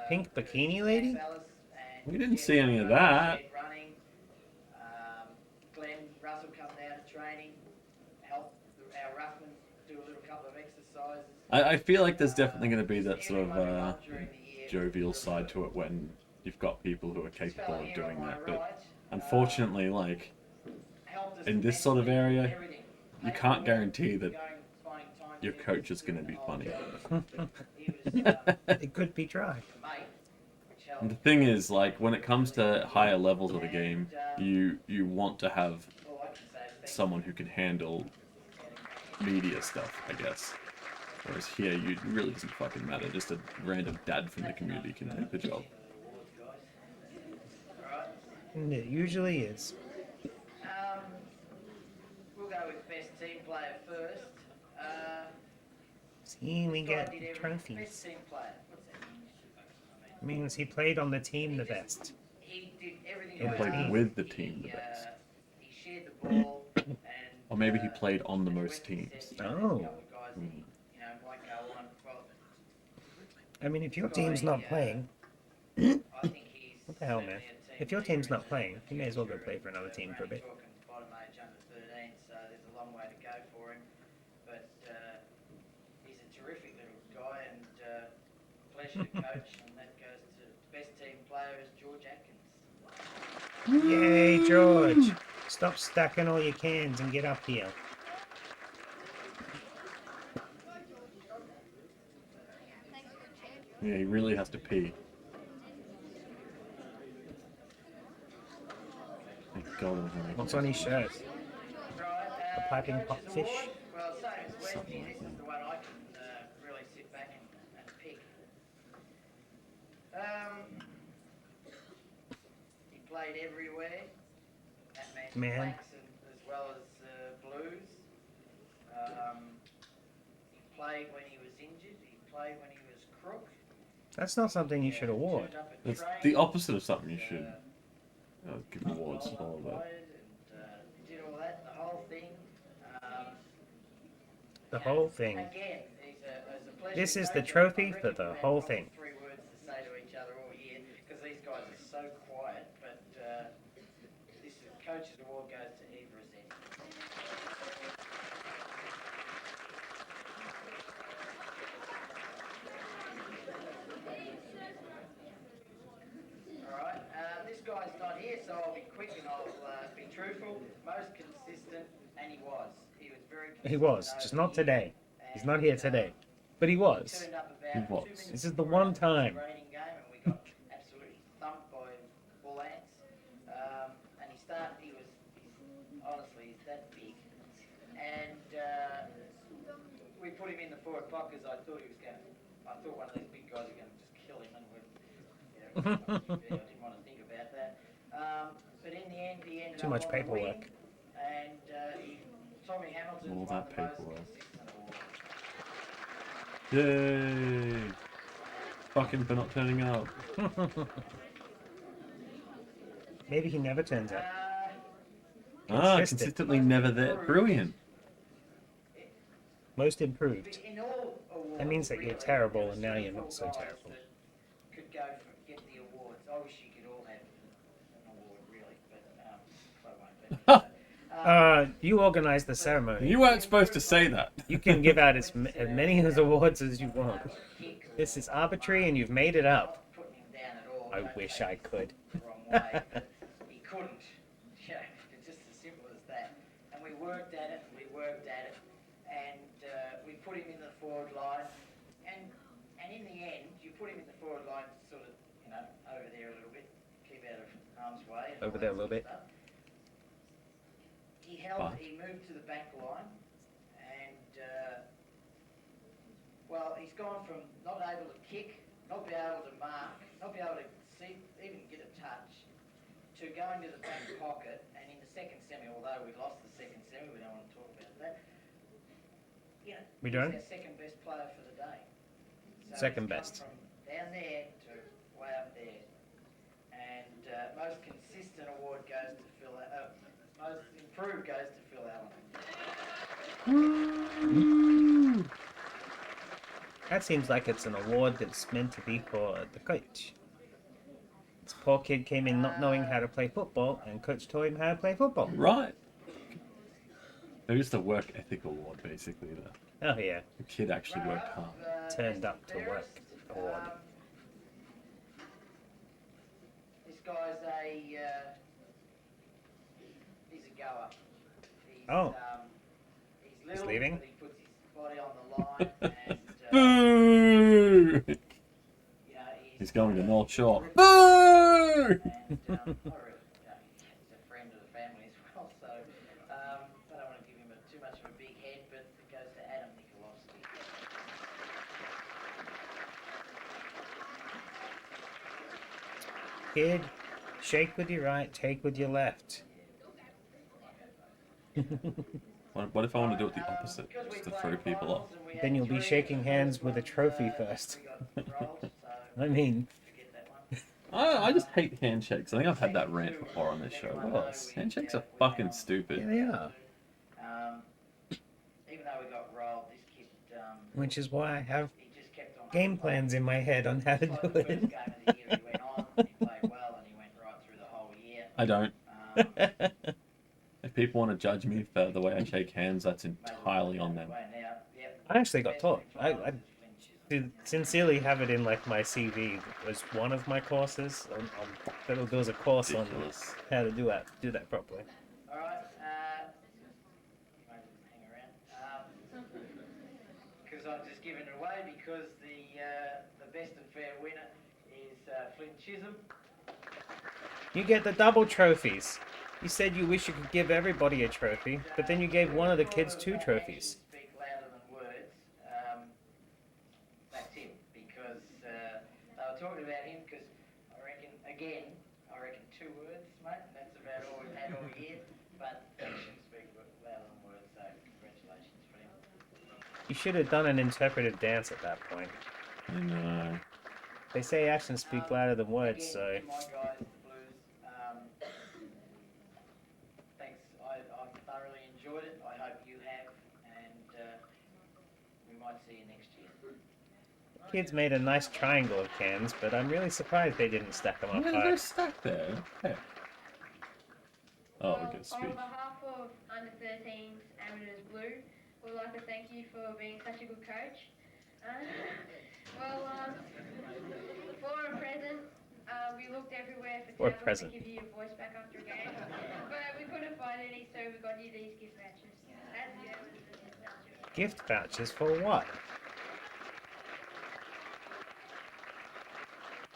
Pink bikini lady? We didn't see any of that. Running. Glenn Russell come down to training, help our ruckman do a little couple of exercises. I feel like there's definitely going to be that sort of jovial side to it when you've got people who are capable of doing that. But unfortunately, like in this sort of area, you can't guarantee that your coach is going to be funny. It could be dry. And the thing is, like, when it comes to higher levels of the game, you want to have someone who can handle media stuff, I guess. Whereas here, it really doesn't fucking matter. Just a random dad from the community can take the job. And it usually is. We'll go with best team player first. See, we this guy get did everything. trophies. Best team player. What's that mean? Means he played on the team the best. He did everything. He right. played with the team the best. He shared the ball, and Or maybe he played on the most teams. Oh. I mean, if your team's not playing, what the hell, man? If your team's not playing, you may as well go play for another team for a bit. Bottom age under 13, so there's a long way to go for him. But he's a terrific little guy and pleasure to coach. And that goes to best team player is George Atkins. Yay, George! Stop stacking all your cans and get up here. Yeah, he really has to pee. Thank God I'm having What's on his shirt? A piping hot fish? Well, same as Westy, Something this like is the one I can really sit back and pick. He played everywhere. That means Man. blacks as well as blues. He played when he was injured. He played when he was crook. That's not something you should award. Turned up at That's training, the opposite of something you should give awards for all of that. played and he did all that, the whole thing. The whole thing. Again, he's a pleasure This to is the coach. trophy I for reckon the we've had whole probably thing. 3 words to say to each other all year because these guys are so quiet. But this coach's award goes to Eve Rossetti. All right, this guy's not here, so I'll be quick and I'll be truthful. Most consistent, and he was. He was very consistent. He was, just not today. He's not here today. But he was. Turned up He about was. 2 minutes This is the before one our time. training game, and we got absolutely thumped by bull ants. And honestly, he's that big. And we put him in the 4 o'clock because I thought one of these big guys were going to just kill him, and I didn't want to think about that. But in the end, he ended Too up much on the wing, paperwork. and Tommy Hamilton All won that the most paperwork. consistent award. Yay! Fuck him for not turning up. Maybe he never turns up. Consistently never there. Brilliant. Most improved. In all awards, That means that you're really, terrible there and now were you're not three so or four guys terrible. that could go for get the awards. I wish you could all have an award, really, but I won't. You organized the ceremony. You weren't supposed to say that. You can give out as many of those awards as you want. This is arbitrary and you've made it up. Putting him down at all. I don't wish take I it could. the wrong way, but he couldn't. You know, it's just as simple as that. And we worked at it, and we put him in the forward line. And in the end, you put him in the forward line, sort of, over there a little bit, keep out of harm's way. And Over all there a that little sort of bit. stuff. But- He moved to the back line, and he's gone from not able to kick not be able to mark, not be able to see, even get a touch, to go into the back pocket, and in the second semi, although we lost the second semi, we don't want to talk about that. You know, We he's don't? our second best player for the day. So Second he's come best. From down there to way up there, and most consistent award goes to Phil. Most improved goes to Phil Allen. That seems like it's an award that's meant to be for the coach. This poor kid came in not knowing how to play football, and coach taught him how to play football. Right. It was the work ethic award, basically. Oh yeah, The kid actually worked hard. turned up to work award. This guy's he's a goer. He's, Oh. He's He's little, leaving? but he puts his body on the line, and Boo! you know, He's going to North Shore. And, Boo! I really, he's a friend of the family as well, so I don't want to give him too much of a big head, but it goes to Adam Nikolovsky. Kid, shake with your right, take with your left. What if I want to do it the opposite? Just to throw people off. Then you'll be shaking hands with a trophy first. I mean, I just hate handshakes. I think I've had that rant before on this show. Oh, handshakes are fucking yeah, stupid. they are. Even though we got rolled, this kid, Which is why I have he just kept on game plans in my head on how to Like do the first it. game of the year, he went on, he played well, and he went right through the whole year. I don't. Um, If people want to judge me for the way I shake hands, that's entirely on them. I actually got taught. I sincerely have it in like my CV as one of my courses. There was a course on Ridiculous. how to do that properly. All right. You might hang around. Because I've just given it away because the best and fair winner is Flint Chisholm. You get the double trophies. You said you wish you could give everybody a trophy, but then you gave one of the kids 2 trophies. Speak louder than words. That's him because they were talking about him because I reckon 2 words, mate. That's about all we've had all year. But actions speak louder than words, so congratulations for him. You should have done an interpretive dance at that point. I know. They say actions speak louder than words, Again, so to my guys, the Blues. Thanks. I thoroughly enjoyed it. I hope you have, and we might see you next year. kids made a nice triangle of cans, but I'm really surprised they didn't stack them up Yeah, high. they're stuck there. Heck. Oh, we get to On speak. behalf of Under 13s Amateurs Blue, we'd like to thank you for being such a good coach. For a present, we looked everywhere for Or tablets present. to give you your voice back after a game, but we couldn't find any, so we got you these gift vouchers. As the Amateurs vouchers. Gift vouchers for what?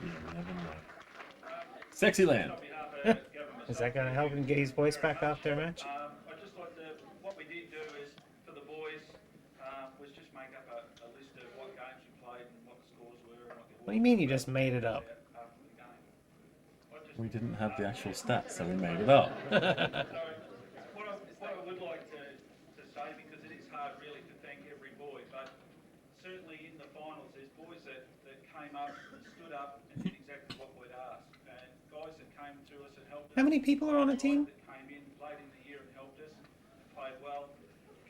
You never know. Sexy Land. Is that going to help him get his voice back after a match? I'd just like to, what we did do is, for the boys, was just make up a list of what games you played and what the scores were. And What do you mean you just made it up? after the game. We didn't have the actual stats, so we made it up. So, what I would like to say, because it is hard really to thank every boy, but certainly in the finals there's boys that came up and stood up and did exactly what we'd asked. And guys that came to us and helped us. How many people are on a team? That came in late in the year and helped us, played well.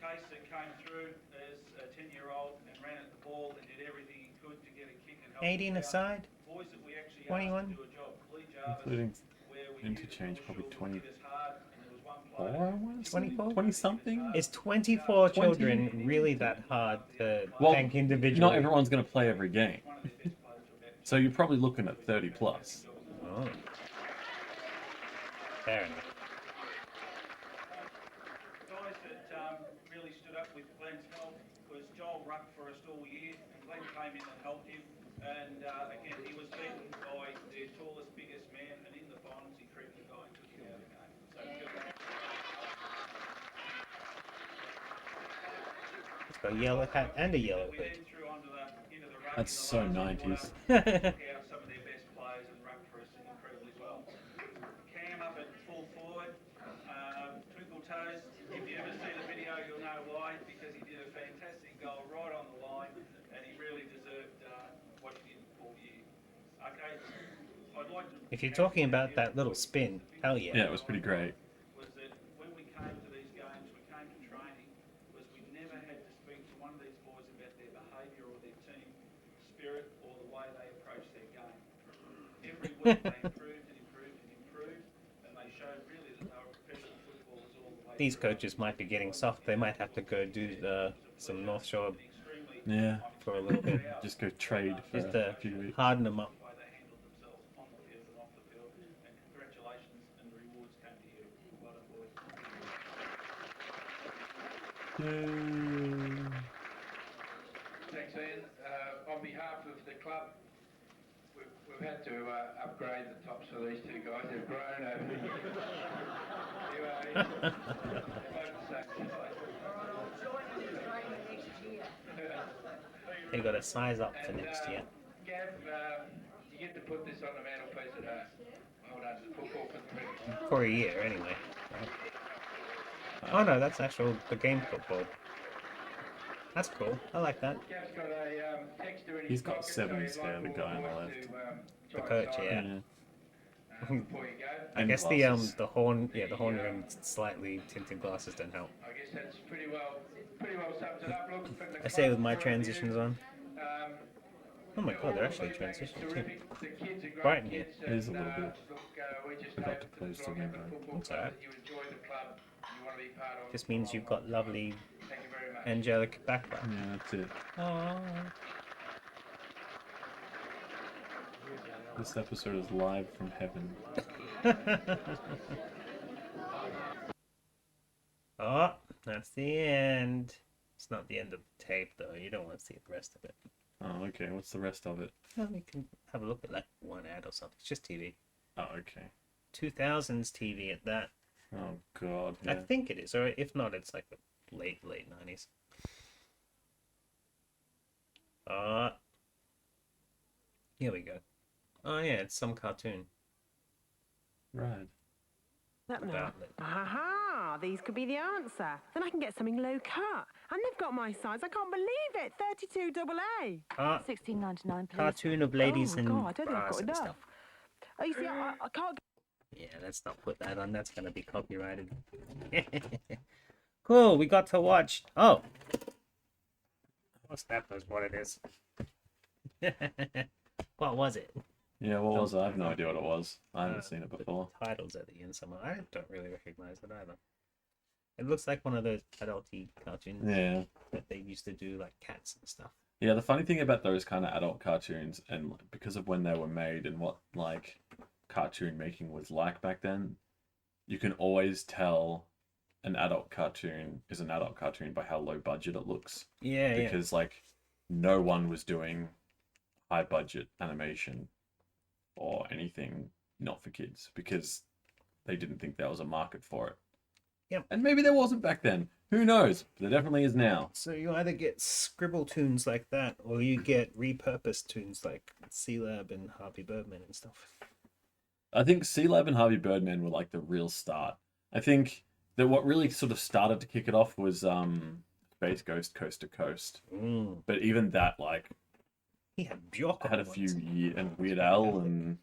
Case that came through as a 10-year-old and ran at the ball and did everything he could to get a kick and help 18 us out. aside? Boys that we actually 21? asked to do a job. Lee Jarvis, Including where we interchange, probably 20. 24, 24? 20 something? Is 24 20? children really that hard to Well, thank individually? Not everyone's going to play every game. So you're probably looking at 30 plus. Oh. Fair enough. Guys that really stood up with Glenn's help was Joel Ruck for us all year, and Glenn came in and helped him. And again, he was beaten by the tallest, biggest man, and in the finals he creeped the guy and took him out of the game. So good. It's got a yellow hat and a yellow We hood. then threw into the race That's so 90s. Took out some of their best players and rucked for us incredibly well. Cam up at full forward, twinkle toes. If you ever see the video, you'll know why, because he did a fantastic goal right on the line, and he really deserved what he did all year. Okay, I'd like to. If you're talking about that little spin, hell yeah. Yeah, it was pretty great. Was that when we came to these games, we came to training, was we never had to speak to one of these boys about their behaviour or their team spirit or the way they approach their game. Every week they improved and improved and improved, and they showed really that they were professional footballers all the way. These coaches might be getting soft. They might have to go do some North Shore Yeah. for a little bit. Just go trade for Just a to few weeks. harden them up. The way they handled themselves on the field and off the field, and congratulations and the rewards came to you. Well done, boys. Yay. Thanks, Ian. On behalf of the club, we've had to upgrade the tops for these two guys. They've grown over the years. They're both the same size. They got to size up for next year. Gav, you get to put this on the mantelpiece at home. Hold on to the football for 3 weeks. For a year, anyway. Oh no, that's actual the game football. That's cool. I like that. Gav's got a texter in his He's got pocket, so 70s he'd hair, like the all guy on the boys left. to, The try coach, and yeah. sign before you go. I And guess glasses. the horn and slightly tinted glasses don't help. I guess that's pretty well sums it up. Look, from the I say with club my point of view, transitions on. Um, Oh my god, they're actually all feedback is transitioning too. terrific. The kids are great Bright in here. kids, It is a and, little bit. Look, we just Forgot hope to that close as the long as the window. football That's club alright. that you enjoy the club, you want to be part of. Just means you've got lovely Thank you very much. angelic background. Yeah, that's it. Aww. This episode is live from heaven. Oh, that's the end. It's not the end of the tape though. You don't want to see the rest of it. Oh, okay. What's the rest of it? Well, we can have a look at like one ad or something. It's just TV. Oh, okay. 2000s TV at that. Oh, God. I Yeah. think it is, or if not, it's like the late 90s. Here we go. Oh yeah, it's some cartoon Right. about it. Aha, these could be the answer. Then I can get something low cut. And they've got my size. I can't believe it. 32 double A. Ah, $16.99, please. cartoon of ladies oh, in God, I don't think I've bras got and enough. stuff. Oh, you see, I can't. Yeah, let's not put that on. That's gonna be copyrighted. Cool. We got to watch. Oh, what's that? Knows what it is. What was it? Yeah, what was it? I have no idea what it was. I haven't seen it before. The titles at the end somewhere. I don't really recognize it either. It looks like one of those adulty cartoons Yeah. that they used to do, like cats and stuff. Yeah, the funny thing about those kind of adult cartoons, and because of when they were made and what like cartoon making was like back then, you can always tell an adult cartoon is an adult cartoon by how low budget it looks. Yeah, Because like no one was doing high budget animation or anything not for kids because they didn't think there was a market for it. Yep. And maybe there wasn't back then. Who knows? But there definitely is now. So you either get scribble tunes like that, or you get repurposed tunes like C-Lab and Harvey Birdman and stuff. I think C-Lab and Harvey Birdman were like the real start. I think that what really sort of started to kick it off was Space Ghost Coast to Coast. Mm. But even that, like, He had Bjork. had a few and Weird Al, and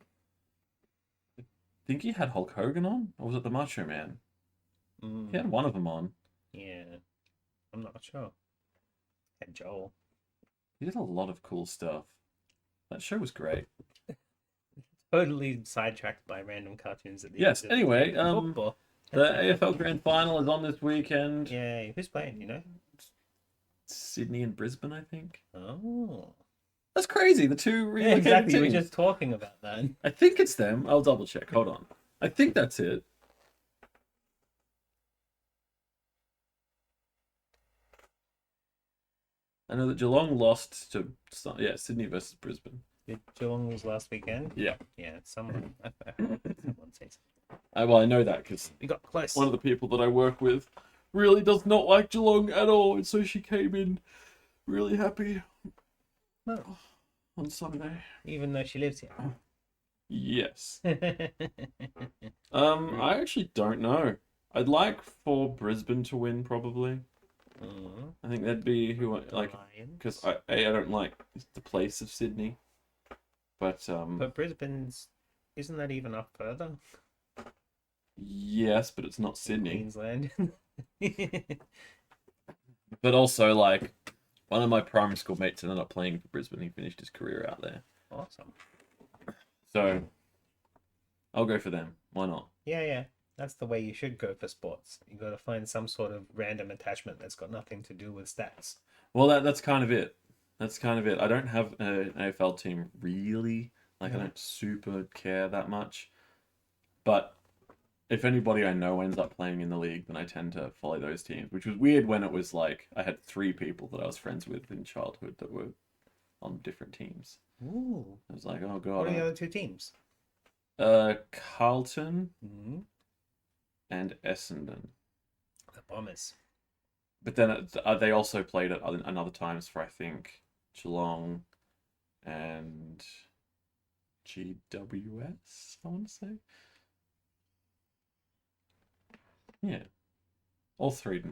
I think he had Hulk Hogan on, or was it the Macho Man? He had one of them on. Yeah, I'm not sure. Had Joel. He did a lot of cool stuff. That show was great. Totally sidetracked by random cartoons at the Yes. end. Anyway, Football. the AFL Grand Final is on this weekend. Yay! Who's playing? You know? Sydney and Brisbane, I think. Oh. That's crazy. The two Yeah, relocated exactly. We were teams. just talking about that. I think it's them. I'll double check. Hold on. I think that's it. I know that Geelong lost to Sydney versus Brisbane. Did Geelong was last weekend? Yeah. Yeah, someone. I heard someone say something. I know that because We got close. one of the people that I work with really does not like Geelong at all, and so she came in really happy. Oh. on Sunday. Even though she lives here. Yes. I actually don't know. I'd like for Brisbane to win, probably. I think that'd be who I like, because I don't like the place of Sydney, but Brisbane's, isn't that even up further? yes, but it's not Sydney. Queensland. But also, like, one of my primary school mates ended up playing for Brisbane. He finished his career out there. Awesome. So, I'll go for them. Why not? Yeah. That's the way you should go for sports. You got to find some sort of random attachment that's got nothing to do with stats. Well, that's kind of it. That's kind of it. I don't have an AFL team really. Like, I don't super care that much. But if anybody I know ends up playing in the league, then I tend to follow those teams, which was weird when it was like I had 3 people that I was friends with in childhood that were on different teams. Ooh. I was like, oh god. What are the other 2 teams? Carlton and Essendon. The Bombers. But then they also played at another times for, I think, Geelong and GWS, I want to say. Yeah. All 3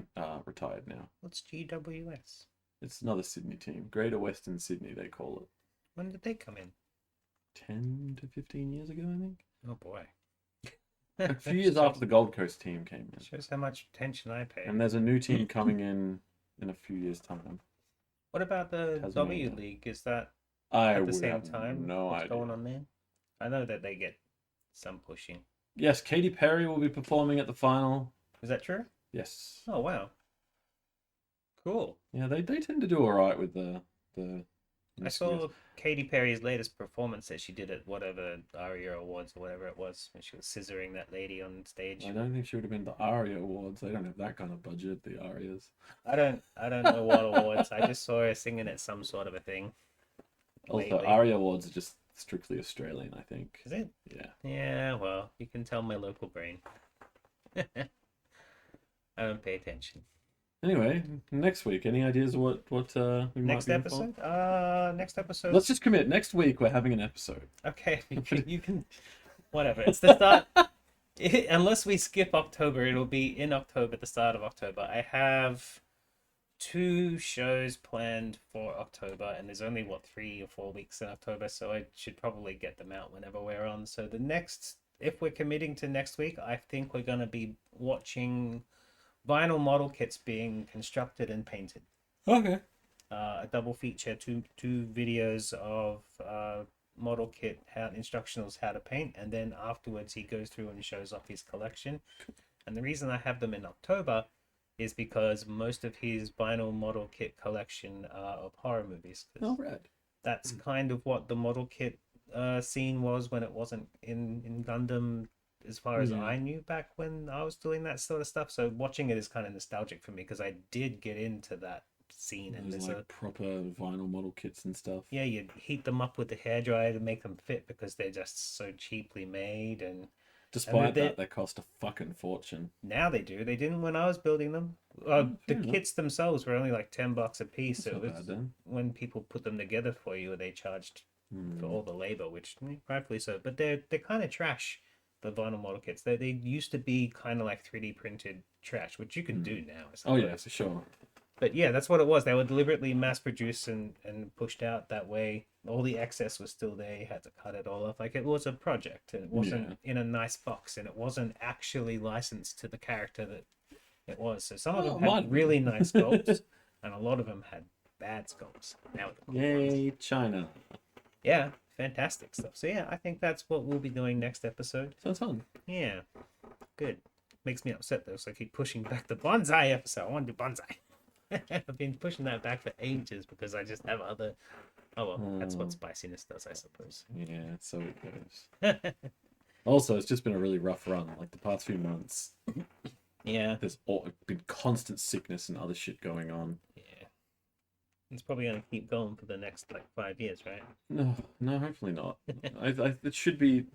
retired now. What's GWS? It's another Sydney team. Greater Western Sydney, they call it. When did they come in? 10 to 15 years ago, I think. Oh boy. A few years after the Gold Coast team came in. Shows how much attention I pay. And there's a new team coming in a few years' time. What about the Tasmania. W League? Is that I at the would same have time? no What's idea. going on there? I know that they get some pushing. Yes, Katy Perry will be performing at the final. Is that true? Yes. Oh wow. Cool. Yeah, they tend to do all right with the I saw Katy Perry's latest performance that she did at whatever ARIA Awards or whatever it was when she was scissoring that lady on stage. I don't think she would have been the ARIA Awards. They don't have that kind of budget, the ARIAs. I don't know what awards. I just saw her singing at some sort of a thing. Also, lately. ARIA Awards are just strictly Australian, I think. Is it? Yeah. Yeah, well, you can tell my local brain. I don't pay attention. Anyway, next week, any ideas of what we Next might be in for? episode? Next episode. Let's just commit. Next week, we're having an episode. Okay, you can whatever. It's the start. Unless we skip October, it'll be in October, the start of October. I have 2 shows planned for October, and there's only 3 or 4 weeks in October, so I should probably get them out whenever we're on. So the next, if we're committing to next week, I think we're going to be watching vinyl model kits being constructed and painted. Okay. A double feature, two videos of model kit instructionals how to paint, and then afterwards he goes through and shows off his collection. And the reason I have them in October is because most of his vinyl model kit collection are of horror movies. Oh, right. That's kind of what the model kit scene was when it wasn't in Gundam, as far as I knew back when I was doing that sort of stuff. So watching it is kind of nostalgic for me because I did get into that scene. And There's there's like proper vinyl model kits and stuff. yeah, you heat them up with the hairdryer to make them fit because they're just so cheaply made. And Despite that, they cost a fucking fortune. now they do. They didn't when I was building them. The kits themselves were only like $10 a piece. So it was when people put them together for you, they charged for all the labor, which rightfully so. But they're kind of trash. The vinyl model kits. They used to be kind of like 3D printed trash, which you can do now. Oh yeah, for sure. But yeah, that's what it was. They were deliberately mass produced and pushed out that way. All the excess was still there. You had to cut it all off. Like it was a project, and it wasn't in a nice box, and it wasn't actually licensed to the character that it was. So some of them had really nice sculpts, and a lot of them had bad sculpts. Now, yay, China! Yeah, fantastic stuff. So yeah, I think that's what we'll be doing next episode. Sounds fun. Yeah, good. Makes me upset though, so I keep pushing back the bonsai episode. I want to do bonsai. I've been pushing that back for ages because I just have other. Oh well, that's what spiciness does, I suppose. Yeah, so it goes. Also, it's just been a really rough run. Like the past few months. Yeah. There's been constant sickness and other shit going on. Yeah. It's probably going to keep going for the next 5 years, right? No, hopefully not. It should be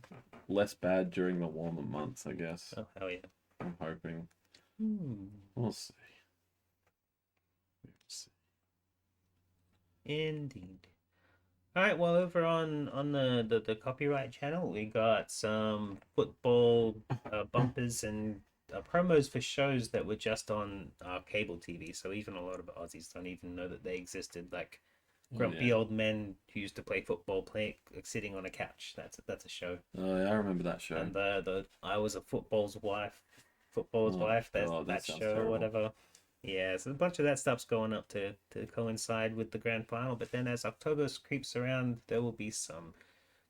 less bad during the warmer months, I guess. Oh hell yeah! I'm hoping. We'll see. Indeed. All right, well, over on the copyright channel, we got some football bumpers and promos for shows that were just on cable TV. So even a lot of Aussies don't even know that they existed. Like grumpy old men who used to play football, sitting on a couch. That's a show. Oh, yeah, I remember that show. And the I was a footballer's wife. That's God, that sounds show or terrible. whatever. Yeah, so a bunch of that stuff's going up to coincide with the grand final. But then as October creeps around, there will be some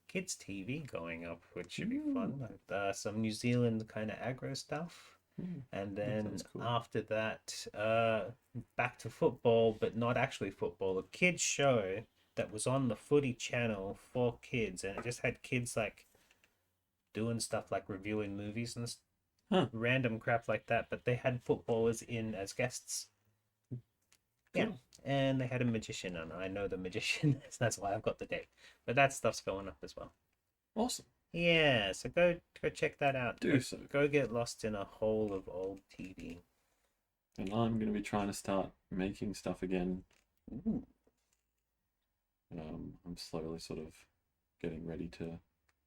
kids TV going up, which should be fun. Like some New Zealand kind of aggro stuff. And then sounds cool. after that, back to football, but not actually football. A kids show that was on the Footy channel for kids, and it just had kids like doing stuff like reviewing movies and random crap like that. But they had footballers in as guests. Yeah, and they had a magician, and I know the magician. That's why I've got the date. But that stuff's going up as well. Awesome. Yeah, so go check that out. Do so. Go get lost in a hole of old TV. And I'm going to be trying to start making stuff again. Ooh. I'm slowly sort of getting ready to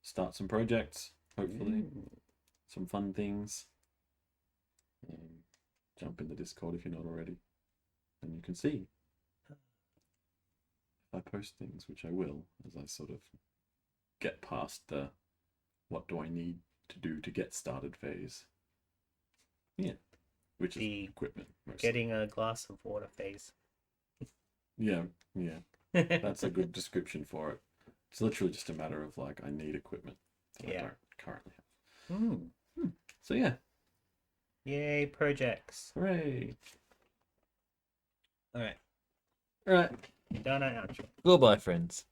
start some projects, hopefully. Some fun things. Jump in the Discord if you're not already. And you can see if I post things, which I will, as I sort of get past the what do I need to do to get started phase. Yeah. Which is equipment. Mostly. Getting a glass of water phase. Yeah. That's a good description for it. It's literally just a matter of like, I need equipment that I don't currently have. So yeah. Yay, projects. Hooray. Alright. Alright. Done our outro. Goodbye, friends.